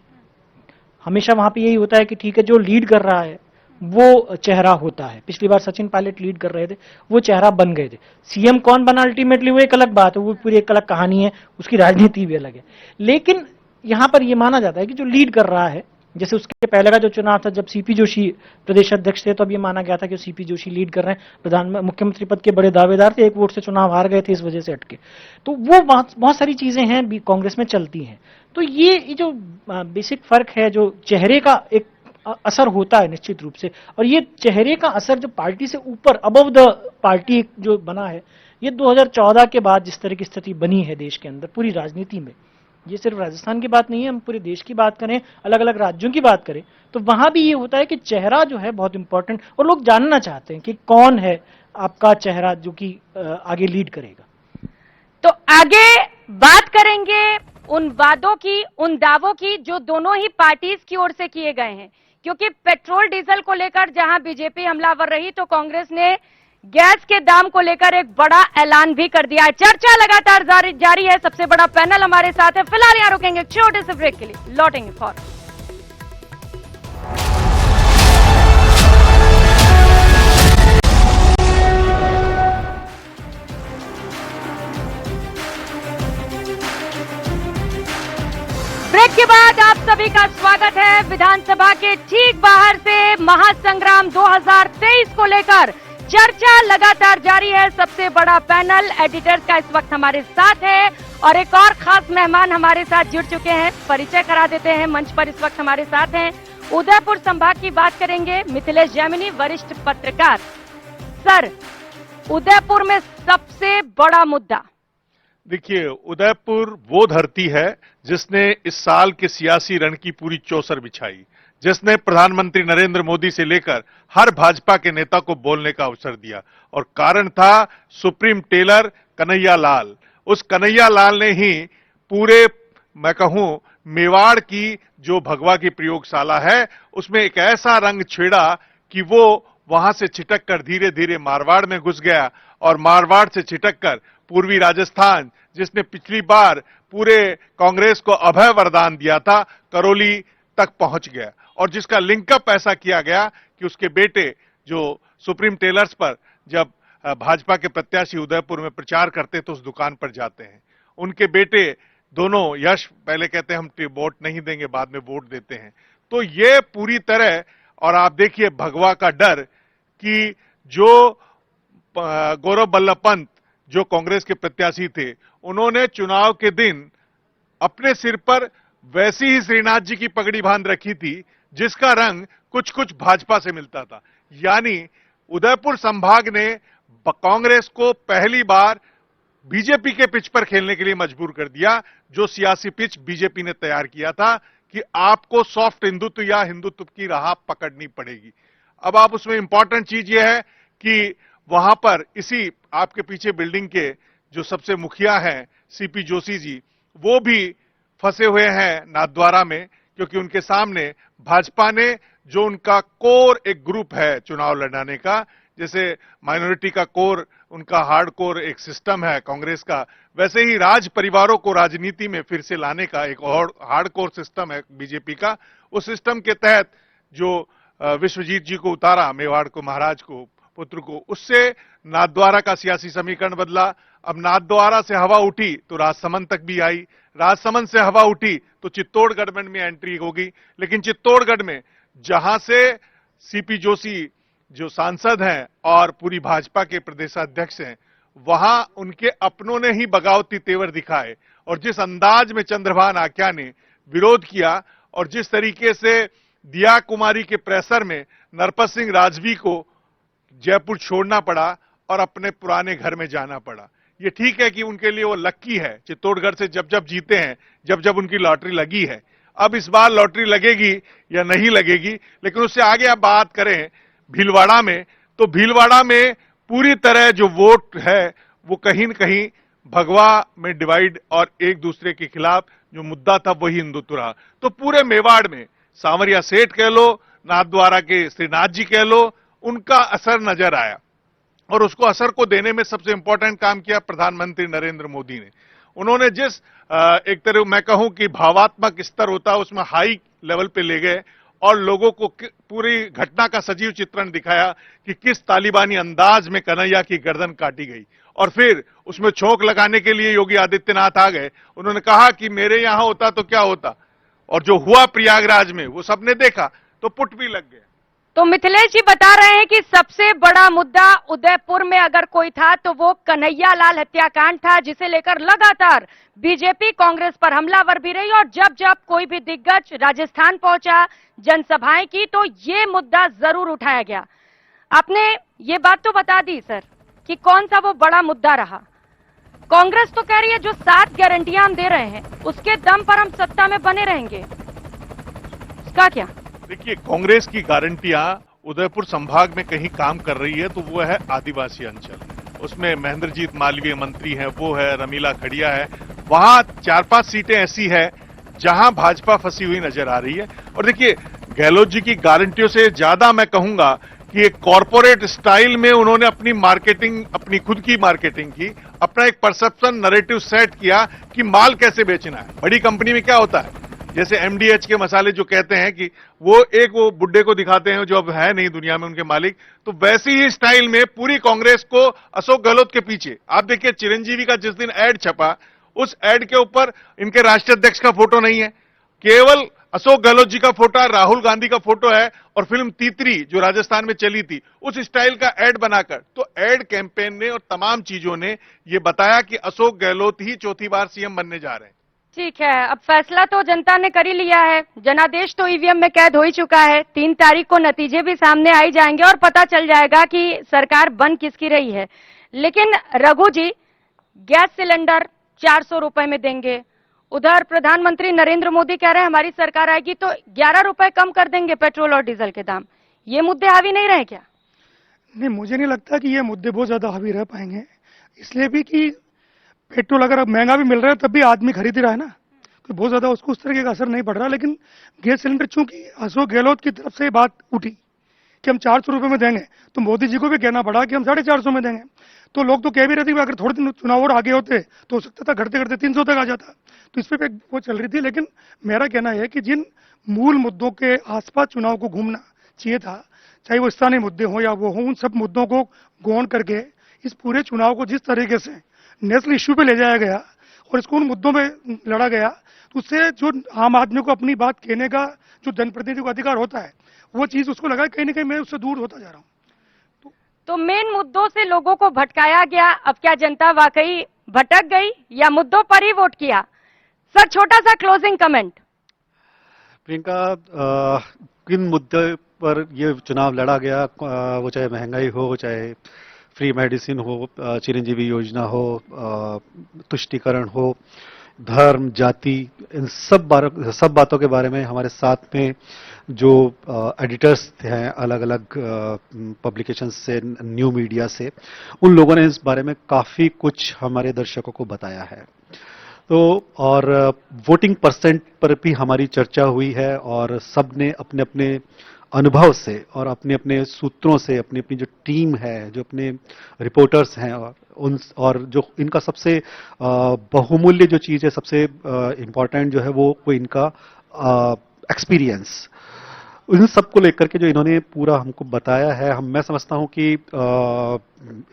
हमेशा वहां पे यही होता है कि ठीक है जो लीड कर रहा है वो चेहरा होता है। पिछली बार सचिन पायलट लीड कर रहे थे, वो चेहरा बन गए थे। सीएम कौन बना अल्टीमेटली वो एक अलग बात है, वो पूरी एक अलग कहानी है, उसकी राजनीति भी अलग है। लेकिन यहां पर यह माना जाता है कि जो लीड कर रहा है, जैसे उसके पहले का जो चुनाव था जब सीपी जोशी प्रदेश अध्यक्ष थे तो अब ये माना गया था कि सीपी जोशी लीड कर रहे हैं, मुख्यमंत्री पद के बड़े दावेदार थे, 1 वोट से चुनाव हार गए थे, इस वजह से अटके। तो वो बहुत सारी चीजें हैं कांग्रेस में चलती हैं। तो ये जो बेसिक फर्क है, जो चेहरे का एक असर होता है निश्चित रूप से, और ये चेहरे का असर जो पार्टी से ऊपर अबव द पार्टी जो बना है, ये 2014 के बाद जिस तरह की स्थिति बनी है देश के अंदर पूरी राजनीति में, ये सिर्फ राजस्थान की बात नहीं है, हम पूरे देश की बात करें, अलग अलग राज्यों की बात करें, तो वहां भी ये होता है कि चेहरा जो है बहुत इंपॉर्टेंट, और लोग जानना चाहते हैं कि कौन है आपका चेहरा जो कि आगे लीड करेगा। तो आगे बात करेंगे उन वादों की, उन दावों की जो दोनों ही पार्टीज की ओर से किए गए हैं, क्योंकि पेट्रोल डीजल को लेकर जहां बीजेपी हमलावर रही तो कांग्रेस ने गैस के दाम को लेकर एक बड़ा ऐलान भी कर दिया है। चर्चा लगातार जारी है। सबसे बड़ा पैनल हमारे साथ है। फिलहाल यहां रुकेंगे छोटे से ब्रेक के लिए, लौटेंगे फौरन। ब्रेक के बाद आप सभी का स्वागत है। विधानसभा के ठीक बाहर से महासंग्राम 2023 को लेकर चर्चा लगातार जारी है। सबसे बड़ा पैनल एडिटर्स का इस वक्त हमारे साथ है और एक और खास मेहमान हमारे साथ जुड़ चुके हैं, परिचय करा देते हैं। मंच पर इस वक्त हमारे साथ हैं, उदयपुर संभाग की बात करेंगे मिथिलेश जैमिनी, वरिष्ठ पत्रकार। सर, उदयपुर में सबसे बड़ा मुद्दा, देखिए, उदयपुर वो धरती है जिसने इस साल के सियासी रण की पूरी चौसर बिछाई, जिसने प्रधानमंत्री नरेंद्र मोदी से लेकर हर भाजपा के नेता को बोलने का अवसर दिया, और कारण था सुप्रीम टेलर कन्हैया लाल। उस कन्हैया लाल ने ही पूरे, मैं कहूं, मेवाड़ की जो भगवा की प्रयोगशाला है उसमें एक ऐसा रंग छेड़ा कि वो वहां से छिटक कर धीरे धीरे मारवाड़ में घुस गया, और मारवाड़ से छिटक कर पूर्वी राजस्थान, जिसने पिछली बार पूरे कांग्रेस को अभय वरदान दिया था, करौली तक पहुंच गया, और जिसका लिंकअप ऐसा किया गया कि उसके बेटे जो सुप्रीम टेलर्स पर जब भाजपा के प्रत्याशी उदयपुर में प्रचार करते तो उस दुकान पर जाते हैं, उनके बेटे दोनों यश पहले कहते हैं हम वोट नहीं देंगे, बाद में वोट देते हैं। तो ये पूरी तरह, और आप देखिए भगवा का डर कि जो गौरव वल्लभ पंत जो कांग्रेस के प्रत्याशी थे, उन्होंने चुनाव के दिन अपने सिर पर वैसी ही श्रीनाथ जी की पगड़ी बांध रखी थी जिसका रंग कुछ कुछ भाजपा से मिलता था। यानी उदयपुर संभाग ने कांग्रेस को पहली बार बीजेपी के पिच पर खेलने के लिए मजबूर कर दिया, जो सियासी पिच बीजेपी ने तैयार किया था कि आपको सॉफ्ट हिंदुत्व या हिंदुत्व की राह पकड़नी पड़ेगी। अब आप उसमें इंपॉर्टेंट चीज यह है कि वहां पर इसी आपके पीछे बिल्डिंग के जो सबसे मुखिया हैं सीपी जोशी जी, वो भी फंसे हुए हैं नाथद्वारा में, क्योंकि उनके सामने भाजपा ने जो उनका कोर एक ग्रुप है चुनाव लड़ाने का, जैसे माइनॉरिटी का कोर, उनका हार्ड कोर एक सिस्टम है कांग्रेस का, वैसे ही राज परिवारों को राजनीति में फिर से लाने का एक और हार्ड कोर सिस्टम है बीजेपी का। उस सिस्टम के तहत जो विश्वजीत जी को उतारा, मेवाड़ को, महाराज को, पुत्र को, उससे नाथद्वारा का सियासी समीकरण बदला। अब नाथद्वारा से हवा उठी तो राजसमंद तक भी आई, राजसमंद से हवा उठी तो चित्तौड़गढ़ में एंट्री होगी। लेकिन चित्तौड़गढ़ में जहां से सीपी जोशी जो सांसद हैं और पूरी भाजपा के प्रदेशाध्यक्ष हैं, वहां उनके अपनों ने ही बगावती तेवर दिखाए और जिस अंदाज में चंद्रभान आख्या ने विरोध किया और जिस तरीके से दिया कुमारी के प्रेशर में नरपत सिंह राजवी को जयपुर छोड़ना पड़ा और अपने पुराने घर में जाना पड़ा। ये ठीक है कि उनके लिए वो लक्की है, चित्तौड़गढ़ से जब जब जीते हैं, जब जब उनकी लॉटरी लगी है। अब इस बार लॉटरी लगेगी या नहीं लगेगी, लेकिन उससे आगे आप बात करें भीलवाड़ा में, तो भीलवाड़ा में पूरी तरह जो वोट है वो कहीं न कहीं भगवा में डिवाइड और एक दूसरे के खिलाफ जो मुद्दा था वही हिंदुत्व रहा। तो पूरे मेवाड़ में सांवरिया सेठ कह लो, नाथद्वारा के श्रीनाथ जी कह लो, उनका असर नजर आया और उसको असर को देने में सबसे इंपॉर्टेंट काम किया प्रधानमंत्री नरेंद्र मोदी ने। उन्होंने जिस एक तरह मैं कहूं कि भावात्मक स्तर होता है उसमें हाई लेवल पे ले गए और लोगों को पूरी घटना का सजीव चित्रण दिखाया कि किस तालिबानी अंदाज में कन्हैया की गर्दन काटी गई। और फिर उसमें छोंक लगाने के लिए योगी आदित्यनाथ आ गए। उन्होंने कहा कि मेरे यहां होता तो क्या होता, और जो हुआ प्रयागराज में वो सबने देखा, तो पुट भी लग गया। तो मिथिलेश जी बता रहे हैं कि सबसे बड़ा मुद्दा उदयपुर में अगर कोई था तो वो कन्हैया लाल हत्याकांड था, जिसे लेकर लगातार बीजेपी कांग्रेस पर हमलावर भी रही और जब जब कोई भी दिग्गज राजस्थान पहुंचा, जनसभाएं की, तो ये मुद्दा जरूर उठाया गया। आपने ये बात तो बता दी सर कि कौन सा वो बड़ा मुद्दा रहा। कांग्रेस तो कह रही है जो 7 गारंटियां हम दे रहे हैं उसके दम पर हम सत्ता में बने रहेंगे, उसका क्या? देखिए, कांग्रेस की गारंटियां उदयपुर संभाग में कहीं काम कर रही है तो वो है आदिवासी अंचल। उसमें महेंद्रजीत मालवीय मंत्री है, वो है, रमीला खड़िया है। वहां 4-5 सीटें ऐसी है जहां भाजपा फंसी हुई नजर आ रही है। और देखिए, गहलोत जी की गारंटियों से ज्यादा मैं कहूंगा कि एक कॉर्पोरेट स्टाइल में उन्होंने अपनी मार्केटिंग, अपनी खुद की मार्केटिंग की, अपना एक परसेप्शन नैरेटिव सेट किया कि माल कैसे बेचना है। बड़ी कंपनी में क्या होता है, जैसे एमडीएच के मसाले जो कहते हैं कि वो बुड्ढे को दिखाते हैं जो अब है नहीं दुनिया में उनके मालिक, तो वैसी ही स्टाइल में पूरी कांग्रेस को अशोक गहलोत के पीछे। आप देखिए, चिरंजीवी का जिस दिन एड छपा, उस एड के ऊपर इनके राष्ट्रीय अध्यक्ष का फोटो नहीं है, केवल अशोक गहलोत जी का फोटो, राहुल गांधी का फोटो है और फिल्म तीतरी जो राजस्थान में चली थी उस स्टाइल का एड बनाकर। तो एड कैंपेन ने और तमाम चीजों ने ये बताया कि अशोक गहलोत ही चौथी बार सीएम बनने जा रहे हैं। ठीक है, अब फैसला तो जनता ने कर ही लिया है, जनादेश तो ईवीएम में कैद हो ही चुका है। 3 तारीख को नतीजे भी सामने आ ही जाएंगे और पता चल जाएगा कि सरकार बन किसकी रही है। लेकिन रघु जी, गैस सिलेंडर 400 रुपए में देंगे, उधर प्रधानमंत्री नरेंद्र मोदी कह रहे हैं हमारी सरकार आएगी तो 11 रुपए कम कर देंगे पेट्रोल और डीजल के दाम। ये मुद्दे हावी नहीं रहे क्या? नहीं, मुझे नहीं लगता कि ये मुद्दे बहुत ज्यादा हावी रह पाएंगे, इसलिए भी कि पेट्रोल अगर अब महंगा भी मिल रहा है तब भी आदमी खरीद ही रहा है ना, तो बहुत ज्यादा उसको उस तरीके का असर नहीं पड़ रहा। लेकिन गैस सिलेंडर, चूंकि अशोक गहलोत की तरफ से बात उठी कि हम 400 रुपए में देंगे, तो मोदी जी को भी कहना पड़ा कि हम 450 में देंगे। तो लोग तो कह भी रहे थे कि अगर थोड़े दिन चुनाव और आगे होते तो हो सकता था घटते घटते 300 तक आ जाता। तो इस पर वो चल रही थी। लेकिन मेरा कहना है कि जिन मूल मुद्दों के आसपास चुनाव को घूमना चाहिए था, चाहे वो स्थानीय मुद्दे हों या वो हों, उन सब मुद्दों को गौण करके इस पूरे चुनाव को जिस तरीके से नेशनल इश्यू पे ले जाया गया और इसको उन मुद्दों में लड़ा गया, तो उससे जो आम आदमी को अपनी बात कहने का जो जनप्रतिनिधि को अधिकार होता है, वो चीज उसको लगा कहीं ना कहीं मैं उससे दूर होता जा रहा हूँ। तो मेन मुद्दों से लोगों को भटकाया गया। अब क्या जनता वाकई भटक गई या मुद्दों पर ही वोट किया? सर, छोटा सा क्लोजिंग कमेंट। प्रियंका, किन मुद्दे पर ये चुनाव लड़ा गया, वो चाहे महंगाई हो, चाहे फ्री मेडिसिन हो, चिरंजीवी योजना हो, तुष्टीकरण हो, धर्म, जाति, इन सब बातों के बारे में हमारे साथ में जो एडिटर्स हैं अलग अलग पब्लिकेशंस से, न्यू मीडिया से, उन लोगों ने इस बारे में काफी कुछ हमारे दर्शकों को बताया है। तो और वोटिंग परसेंट पर भी हमारी चर्चा हुई है और सब ने अपने अपने अनुभव से और अपने अपने सूत्रों से, अपनी अपनी जो टीम है, जो अपने रिपोर्टर्स हैं और जो इनका सबसे बहुमूल्य जो चीज़ है, सबसे इम्पॉर्टेंट जो है वो इनका एक्सपीरियंस, उन सबको लेकर के जो इन्होंने पूरा हमको बताया है, मैं समझता हूं कि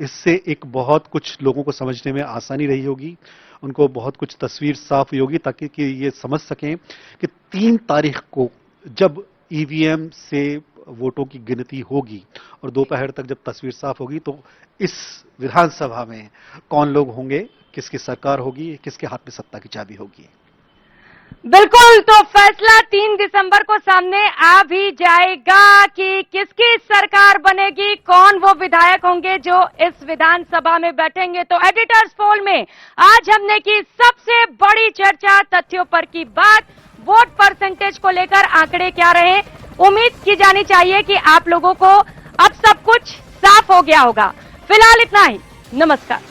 इससे एक बहुत कुछ लोगों को समझने में आसानी रही होगी, उनको बहुत कुछ तस्वीर साफ हुई होगी, ताकि कि ये समझ सकें कि 3 तारीख को जब ईवीएम से वोटों की गिनती होगी और दोपहर तक जब तस्वीर साफ होगी, तो इस विधानसभा में कौन लोग होंगे, किसकी सरकार होगी, किसके हाथ में सत्ता की चाबी होगी। बिल्कुल, तो फैसला 3 दिसंबर को सामने आ भी जाएगा कि किसकी सरकार बनेगी, कौन वो विधायक होंगे जो इस विधानसभा में बैठेंगे। तो एडिटर्स पोल में आज हमने की सबसे बड़ी चर्चा, तथ्यों पर की बात, वोट परसेंटेज को लेकर आंकड़े क्या रहे। उम्मीद की जानी चाहिए कि आप लोगों को अब सब कुछ साफ हो गया होगा। फिलहाल इतना ही, नमस्कार।